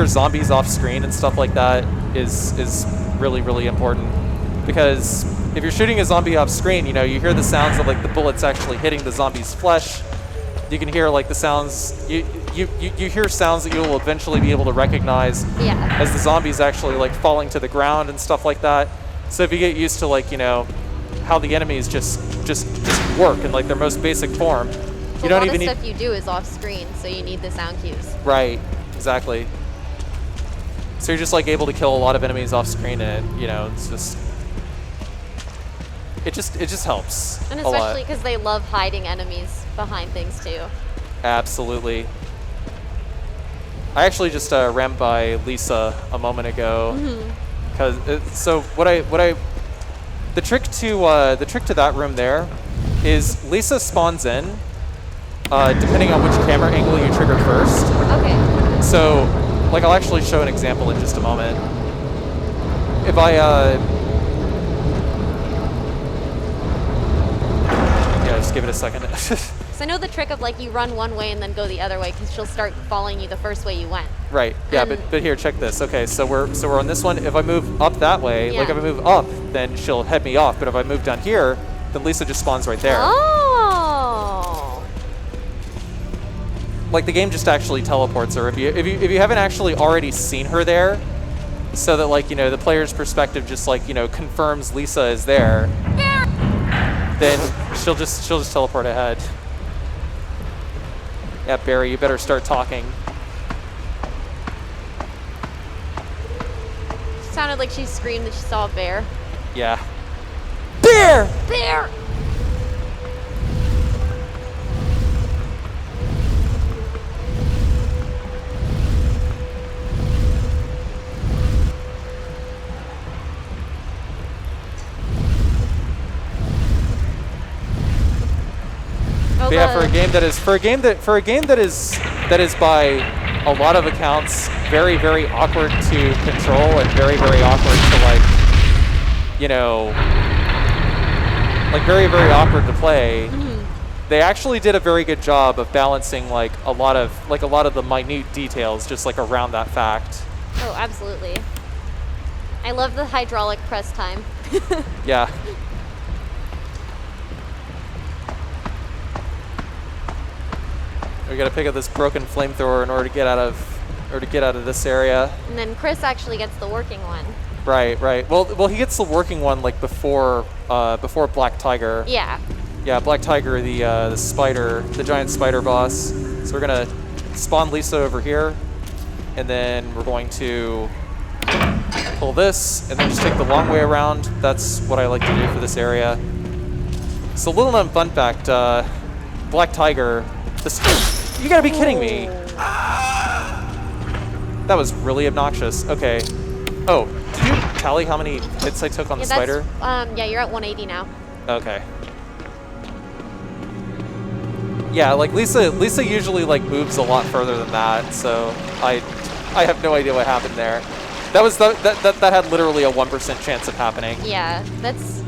zombies off screen and stuff like that is really, really important. Because if you're shooting a zombie off screen, you hear the sounds of like the bullets actually hitting the zombie's flesh. You can hear like the sounds, you hear sounds that you will eventually be able to recognize as the zombies actually like falling to the ground and stuff like that. So if you get used to like, how the enemies just work in like their most basic form, you don't even need. A lot of stuff you do is off screen, so you need the sound cues. Right, exactly. So you're just like able to kill a lot of enemies off screen, and it's just. It just helps. And especially because they love hiding enemies behind things too. Absolutely. I actually just ran by Lisa a moment ago. Because the trick to that room there is Lisa spawns in depending on which camera angle you trigger first. Okay. So like I'll actually show an example in just a moment. If I just give it a second. So I know the trick of like you run one way and then go the other way because she'll start following you the first way you went. Right. Yeah, but here, check this. Okay, so we're on this one. If I move up that way, like if I move up, then she'll head me off. But if I move down here, then Lisa just spawns right there. Oh. Like the game just actually teleports her. If you haven't actually already seen her there, so that like the player's perspective just like confirms Lisa is there. Then she'll just teleport ahead. Yeah, Barry, you better start talking. Sounded like she screamed that she saw a bear. Yeah. Bear! Bear! know, But yeah, for a game that is by a lot of accounts very, very awkward to control and very, very awkward to like, you know, like very, very awkward to play. They actually did a very good job of balancing like a lot of the minute details just like around that fact. Oh, absolutely. I love the hydraulic press time. Yeah. We gotta pick up this broken flamethrower in order to get out of this area. And then Chris actually gets the working one. Right, right. Well, he gets the working one like before Black Tiger. Yeah. Yeah, Black Tiger, the spider, the giant spider boss. So we're gonna spawn Lisa over here, and then we're going to pull this, and then just take the long way around. That's what I like to do for this area. So, little known fun fact: Black Tiger. You gotta be kidding me! That was really obnoxious. Okay. Oh, did you tally how many hits I took on the spider? Yeah, you're at 180 now. Okay. Yeah, like Lisa usually like moves a lot further than that, so I have no idea what happened there. That had literally a 1% chance of happening. Yeah, that's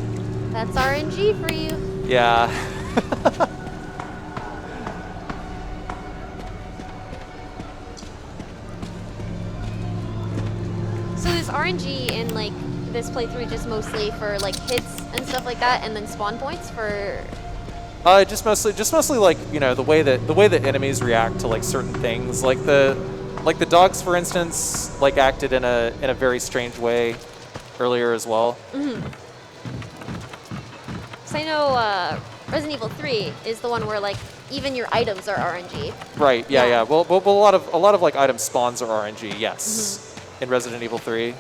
RNG for you. Yeah. So is RNG in like this playthrough just mostly for like hits and stuff like that, and then spawn points for? Just mostly like, you know, the way that enemies react to like certain things, like the dogs, for instance, like acted in a very strange way earlier as well. So I know Resident Evil 3 is the one where like even your items are RNG. Right. Yeah. Yeah. Well, a lot of like item spawns are RNG. Yes. In Resident Evil 3.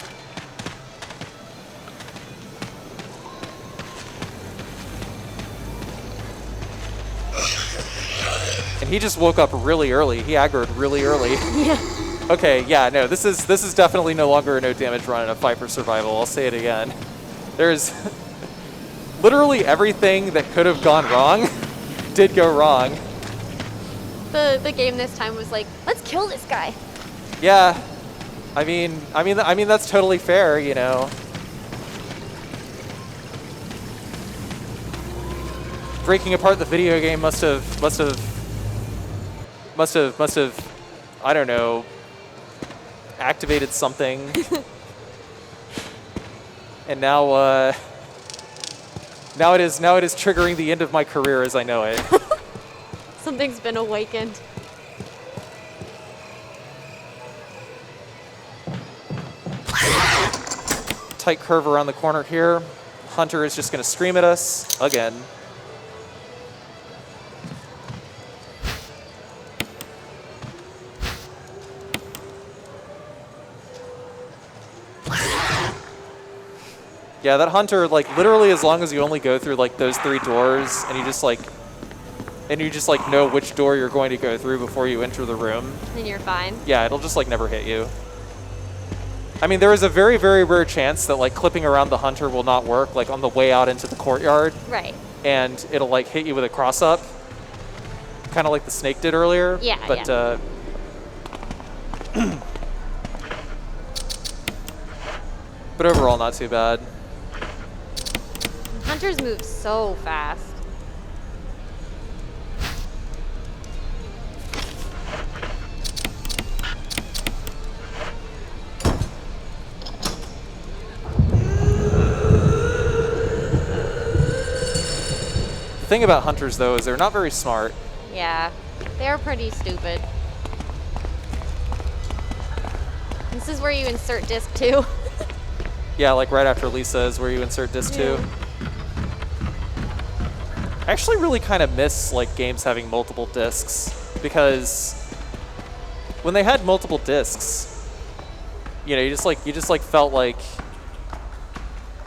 And he just woke up really early. He aggroed really early. Yeah. Okay, yeah, no, this is definitely no longer a no damage run in a fight for survival. I'll say it again. There's literally everything that could have gone wrong did go wrong. The game this time was like, let's kill this guy. Yeah. I mean that's totally fair, you know. Breaking apart the video game must have I don't know, activated something. And now it is triggering the end of my career as I know it. Something's been awakened. Tight curve around the corner here. Hunter is just going to scream at us again. Yeah, that Hunter, like, literally as long as you only go through, like, those 3 doors, and you just know which door you're going to go through before you enter the room. Then you're fine. Yeah, it'll just, like, never hit you. I mean, there is a very, very rare chance that, like, clipping around the Hunter will not work, like, on the way out into the courtyard. Right. And it'll, like, hit you with a cross-up. Kind of like the snake did earlier. Yeah, but, but overall, not too bad. Hunters move so fast. The thing about Hunters, though, is they're not very smart. Yeah, they're pretty stupid. This is where you insert disc 2. Yeah, like right after Lisa is where you insert disc 2. Yeah. I actually really kind of miss like games having multiple discs, because when they had multiple discs, you know, you just like felt like,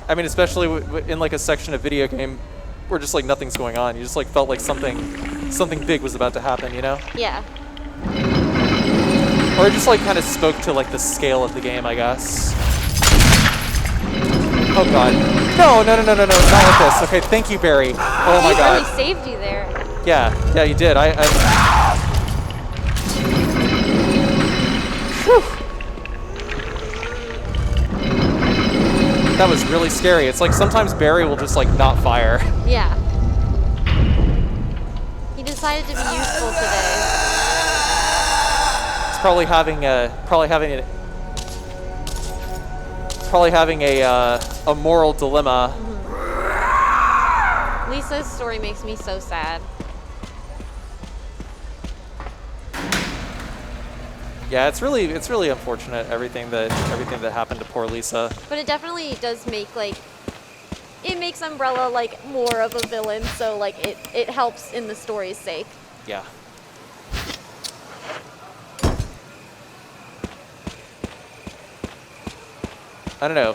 I mean, especially in like a section of video game where just like nothing's going on, you just like felt like something big was about to happen, you know? Yeah. Or it just like kind of spoke to like the scale of the game, I guess. Oh god. No, not with this. Okay, thank you, Barry. Oh my god. He really saved you there. Yeah, you did. Whew. That was really scary. It's like sometimes Barry will just like not fire. Yeah. He decided to be useful today. It's probably having a moral dilemma. Lisa's story makes me so sad. Yeah, it's really unfortunate everything that happened to poor Lisa. But it definitely does make like it makes Umbrella like more of a villain, so like it helps in the story's sake. Yeah. I don't know.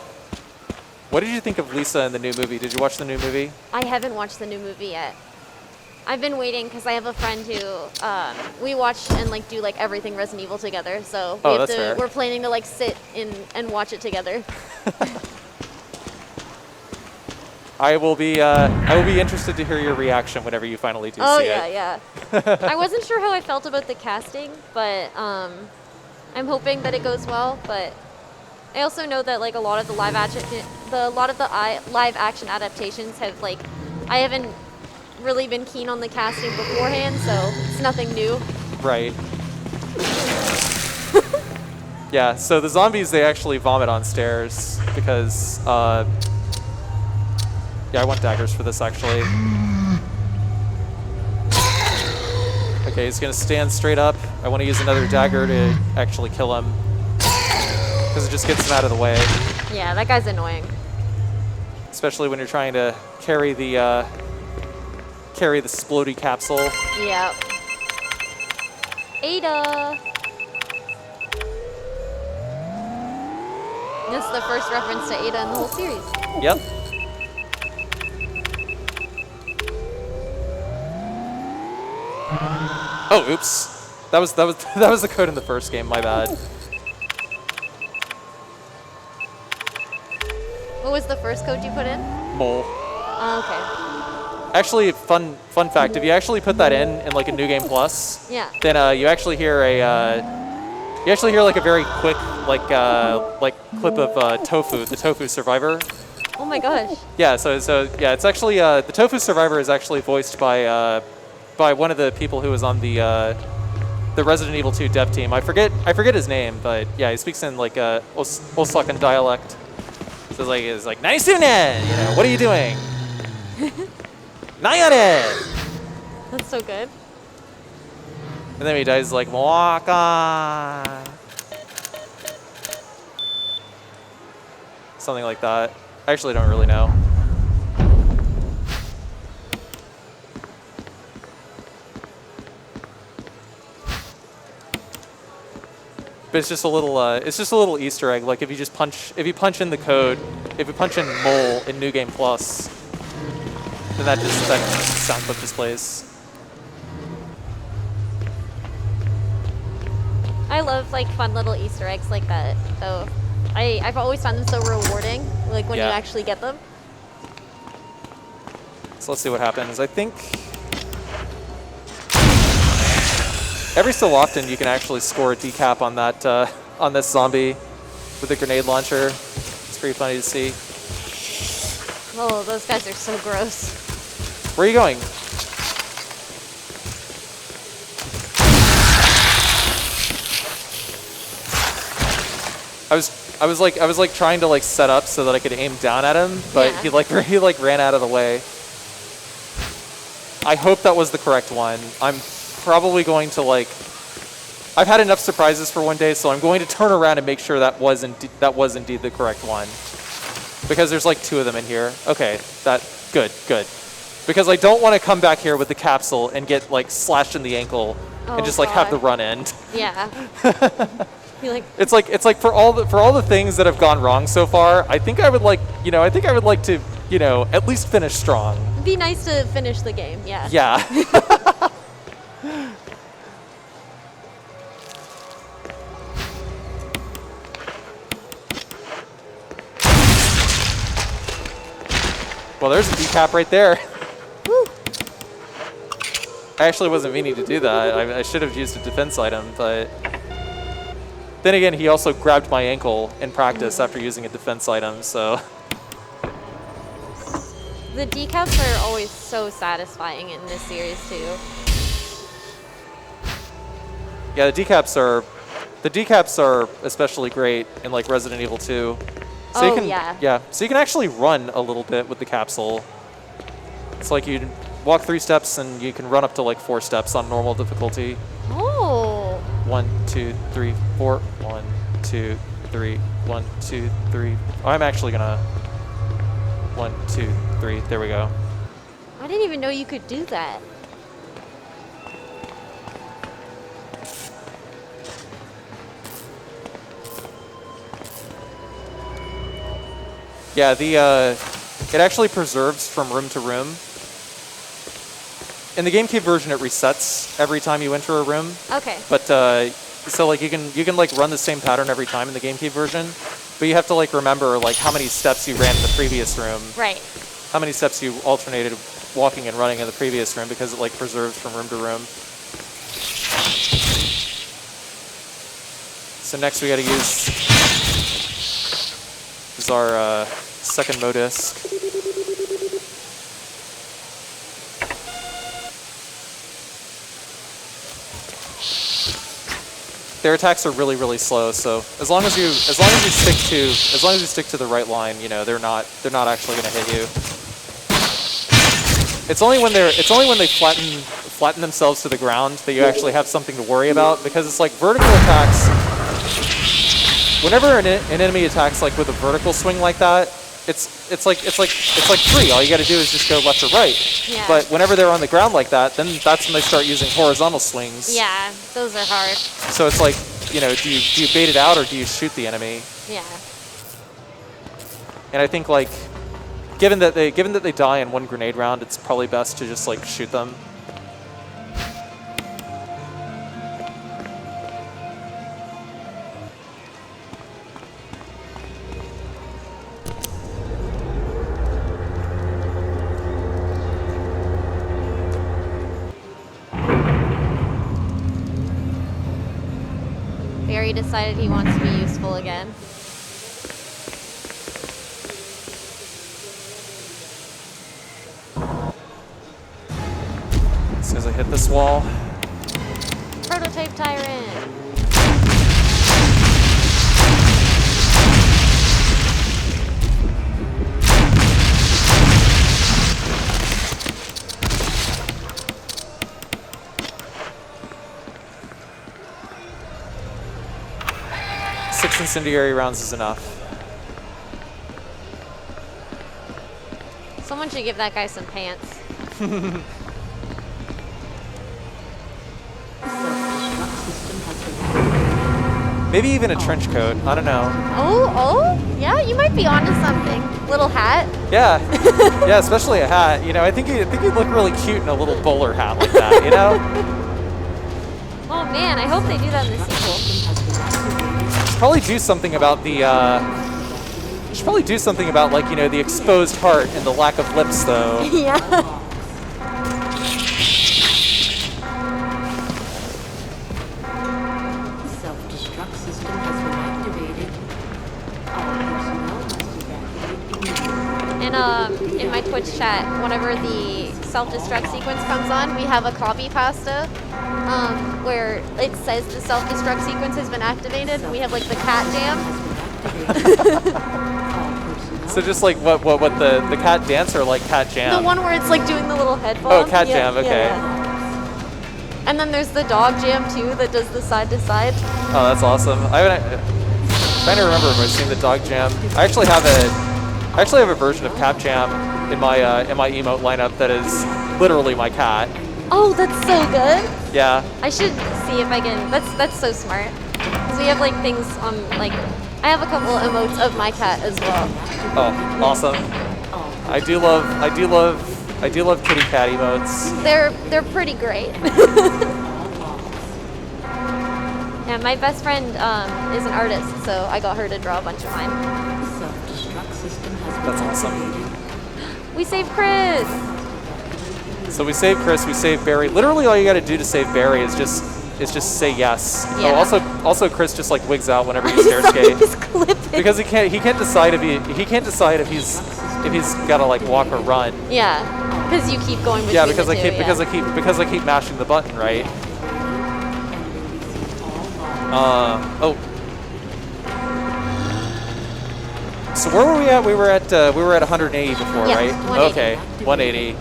What did you think of Lisa in the new movie? Did you watch the new movie? I haven't watched the new movie yet. I've been waiting because I have a friend who we watch and like do like everything Resident Evil together. So we that's fair. we're planning to like sit in and watch it together. I will be interested to hear your reaction whenever you finally do see it. Yeah. I wasn't sure how I felt about the casting, but I'm hoping that it goes well. But I also know that like a lot of the live action adaptations have like I haven't really been keen on the casting beforehand, so it's nothing new. Right. Yeah, so the zombies, they actually vomit on stairs because, yeah, I want daggers for this, actually. Okay, he's going to stand straight up. I want to use another dagger to actually kill him because it just gets him out of the way. Yeah, that guy's annoying. Especially when you're trying to carry the splody capsule. Yep. Ada! This is the first reference to Ada in the whole series. Yep. Oh, oops. That was the code in the first game, my bad. What was the first code you put in? Mole. Oh, okay. Actually, fun fact, if you actually put that in like a New Game Plus, Yeah. then you actually hear like a very quick like clip of Tofu, the Tofu Survivor. Oh my gosh. Yeah, so yeah, it's actually the Tofu Survivor is actually voiced by one of the people who was on the Resident Evil 2 dev team. I forget his name, but yeah, he speaks in like Osakan dialect. So it's like Naisune, you know, what are you doing? Nayane! That's so good. And then he dies like Moaka. Something like that. I actually don't really know. But it's just a little Easter egg. Like if you punch in the code, if you punch in mole in New Game Plus, then that sound clip just plays. I love like fun little Easter eggs like that, though. I've always found them so rewarding, like when you actually get them. So let's see what happens. I think every so often you can actually score a decap on that on this zombie with a grenade launcher. It's pretty funny to see. Oh, those guys are so gross. Where are you going? I was like trying to like set up so that I could aim down at him, but he ran out of the way. I hope that was the correct one. I'm probably going to like. I've had enough surprises for one day, so I'm going to turn around and make sure that was indeed the correct one. Because there's like 2 of them in here. Okay, good. Because I don't want to come back here with the capsule and get like slashed in the ankle and just like have the run end. Yeah. It's like for all the things that have gone wrong so far, I think I would like to, at least finish strong. It'd be nice to finish the game, yeah. Yeah. Well, there's a decap right there. Woo. I actually wasn't meaning to do that. I should have used a defense item, but then again, he also grabbed my ankle in practice after using a defense item, so. The decaps are always so satisfying in this series too. Yeah, the decaps are especially great in like Resident Evil 2. So you can, yeah. So you can actually run a little bit with the capsule. It's like you walk 3 steps and you can run up to like 4 steps on normal difficulty. Oh. 1, 2, 3, 4. 1, 2, 3. 1, 2, 3. Oh, I'm actually gonna. 1, 2, 3. There we go. I didn't even know you could do that. Yeah, it actually preserves from room to room. In the GameCube version, it resets every time you enter a room. Okay. But so like you can like run the same pattern every time in the GameCube version, but you have to like remember like how many steps you ran in the previous room. Right. How many steps you alternated walking and running in the previous room because it like preserves from room to room. So next we got to use is our second modisc. Their attacks are really, really slow. So as long as you stick to the right line, you know they're not actually going to hit you. It's only when they flatten themselves to the ground that you actually have something to worry about, because it's like vertical attacks. Whenever an enemy attacks like with a vertical swing like that, it's like free. All you got to do is just go left or right. Yeah. But whenever they're on the ground like that, then that's when they start using horizontal swings. Yeah, those are hard. So it's like, you know, do you bait it out or do you shoot the enemy? Yeah. And I think like, given that they die in one grenade round, it's probably best to just like shoot them. Barry decided he wants to be useful again. As soon as I hit this wall. Prototype Tyrant! 6 incendiary rounds is enough. Someone should give that guy some pants. Maybe even a trench coat. I don't know. Oh, yeah, you might be onto something. Little hat. Yeah, yeah, especially a hat. You know, I think you'd look really cute in a little bowler hat like that. You know. Oh man, I hope they do that in the sequel. Should probably do something about the. Should probably do something about like, you know, the exposed heart and the lack of lips though. Yeah. Self-destruct system has been activated. All personnel must evacuate immediately. In my Twitch chat, whenever the self-destruct sequence comes on, we have a copy pasta where it says the self-destruct sequence has been activated, and we have like the cat jam. So just like what the cat dance or like cat jam? The one where it's like doing the little head bob. Oh, cat jam, okay. Yeah. And then there's the dog jam too that does the side to side. Oh, that's awesome. I'm trying to remember if I've seen the dog jam. I actually have a version of cat jam in my emote lineup that is literally my cat. Oh, that's so good. Yeah. I should see if I can. That's so smart. Because we have like things on like. I have a couple emotes of my cat as well. Oh, awesome. I do love kitty cat emotes. They're pretty great. Yeah, my best friend is an artist, so I got her to draw a bunch of mine. Self-destruct system has been That's awesome. activated. We saved Chris. So we save Chris, we save Barry. Literally all you gotta do to save Barry is just say yes. Yeah. Oh, also Chris just like wigs out whenever you stair skate. Just clip it. Because he can't decide if he's gotta like walk or run. Yeah, because you keep going between Yeah, because the I two, keep mashing the button, right? Oh. So where were we at? We were at 180 before, Yes, right? 180. Okay, 180.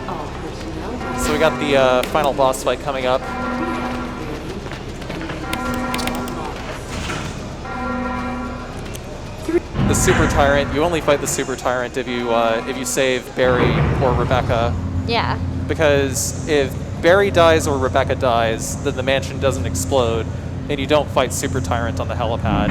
All personnel must So we got the final boss fight coming up. The Super Tyrant. You only fight the Super Tyrant if you save Barry or Rebecca. Yeah. Because if Barry dies or Rebecca dies, then the mansion doesn't explode, and you don't fight Super Tyrant on the helipad.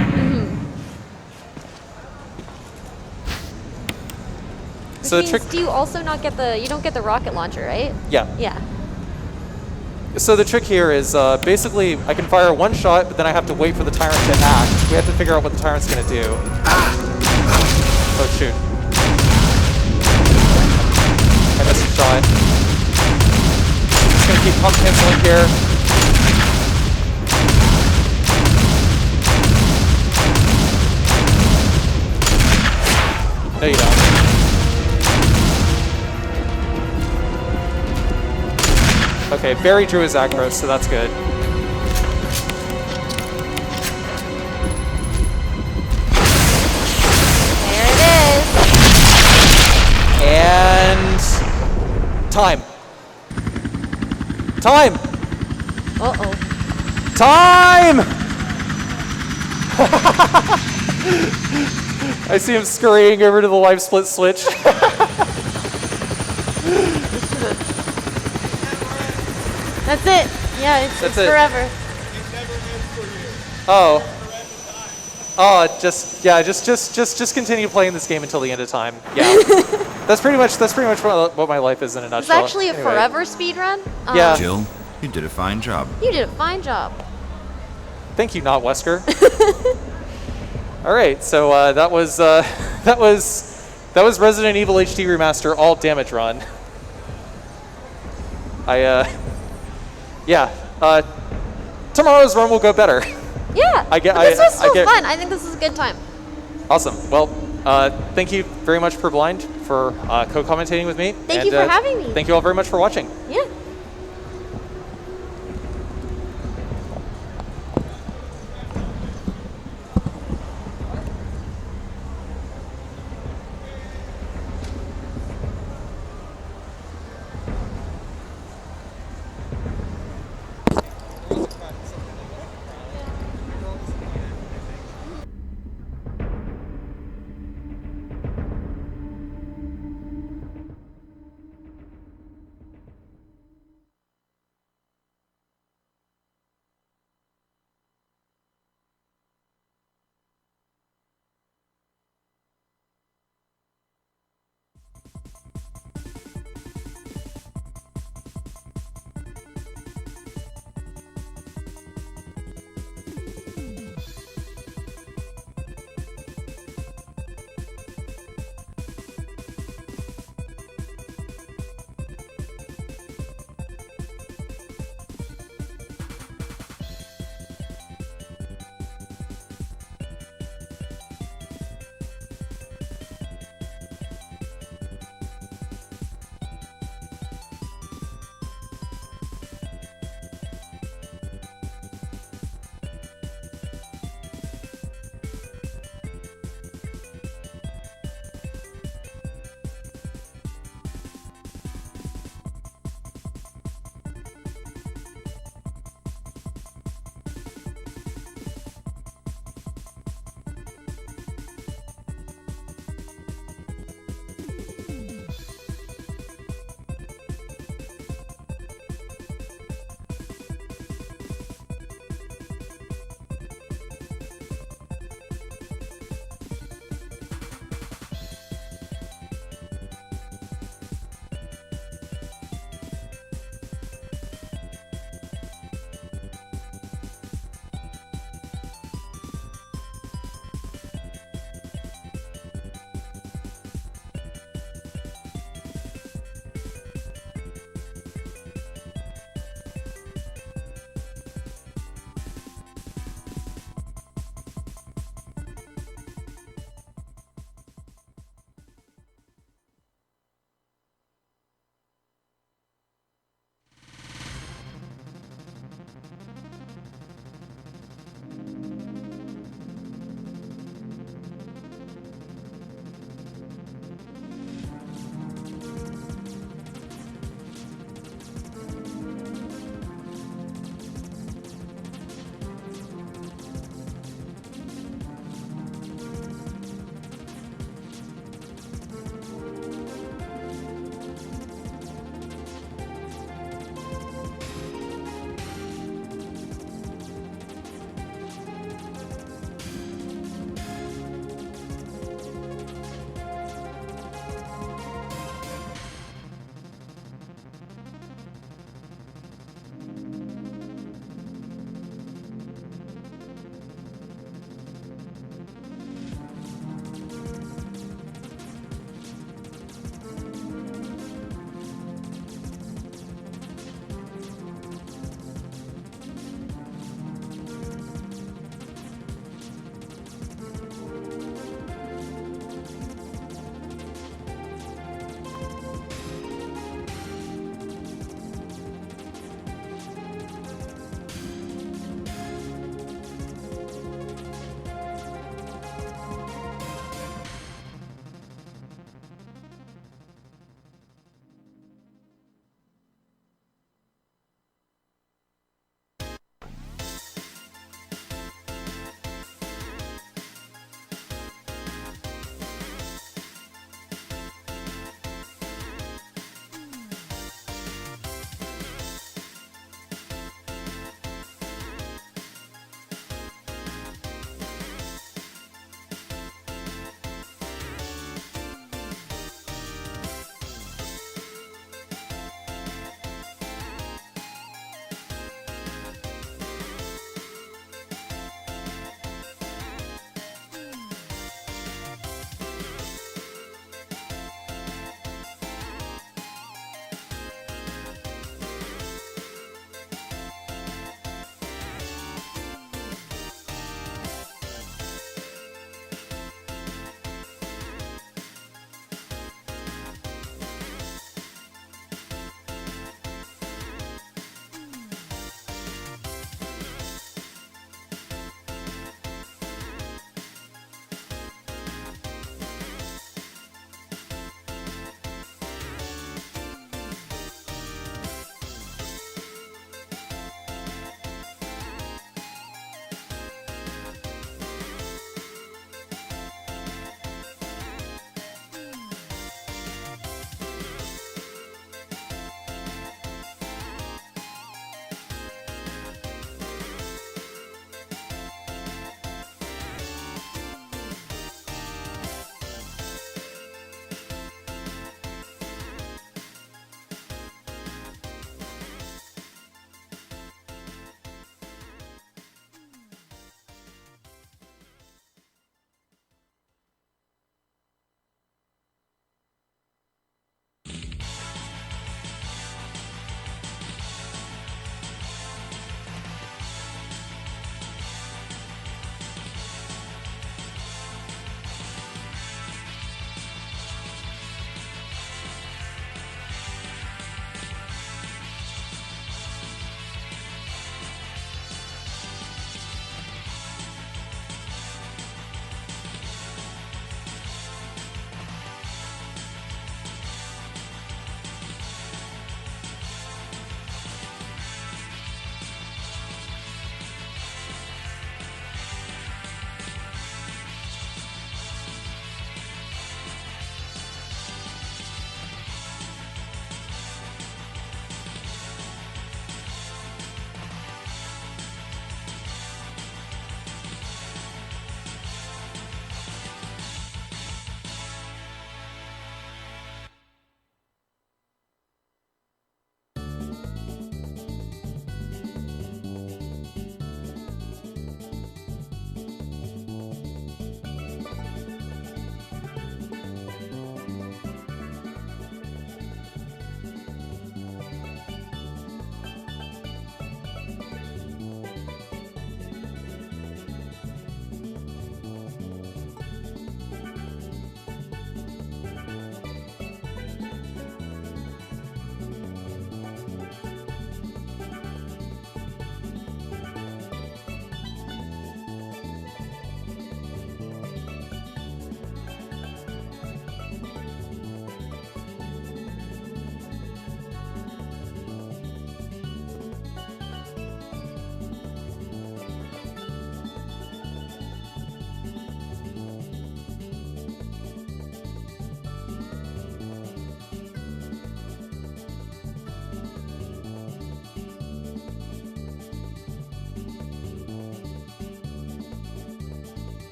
So Which means, do you also not get you don't get the rocket launcher, right? Yeah. Yeah. So the trick here is basically I can fire one shot, but then I have to wait for the Tyrant to act. We have to figure out what the Tyrant's going to do. Oh, shoot. I missed a shot. Just going to keep pump canceling here. No, you don't. Okay, Barry drew his aggro, so that's good. There it is. And time. Time. Uh-oh. Time. I see him scurrying over to the life split switch. That's it. Yeah, it's it. forever. Oh. Oh, just continue playing this game until the end of time. Yeah. That's pretty much what my life is in a nutshell. It's actually a Anyway. forever speedrun. Yeah. Jill, you did a fine job. You did a fine job. Thank you, not Wesker. All right, so that was Resident Evil HD Remaster all damage run. Tomorrow's run will go better. Yeah. I get- but this I- was still I get- fun. I think this is a good time. Awesome. Well, thank you very much, Purblind, for co-commentating with me. Thank you for having me. Thank you all very much for watching. Yeah.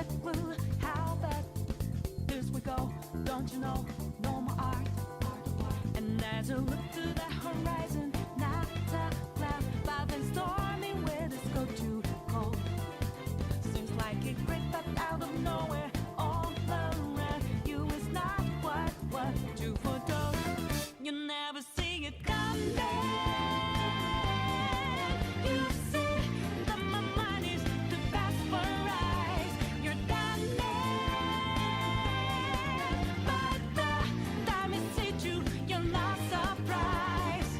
the clue. How bad this we go? Don't you know? No more art. And as I look to the horizon, not a cloud, cloud and stormy weather's go too cold. Seems like it crept up out of nowhere, all around you is not what you foretold. You never see it coming. You see that my mind is too fast for eyes. You're done there, but the time it hit you, you're not surprised.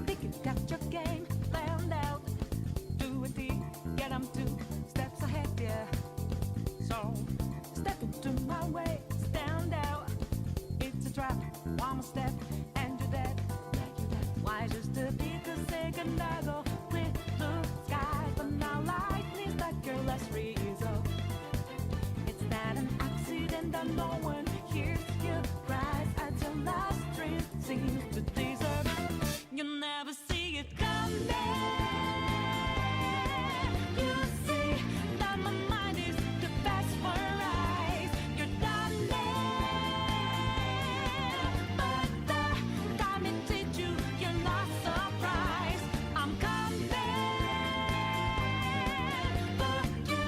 Think you got your game planned out. Do it deep, get 'em 2 steps ahead, yeah. So step into my way, stand out. It's a trap, one more step, and you're dead. Why just a bit a second ago? Clear blue skies, but now lightning like your last result. It's not an accident that no one hears your cries as your last dream seems to deserve. You never see it coming. You see that my mind is too fast for eyes. You're done there, but the time it hit you, you're not surprised. I'm coming, but you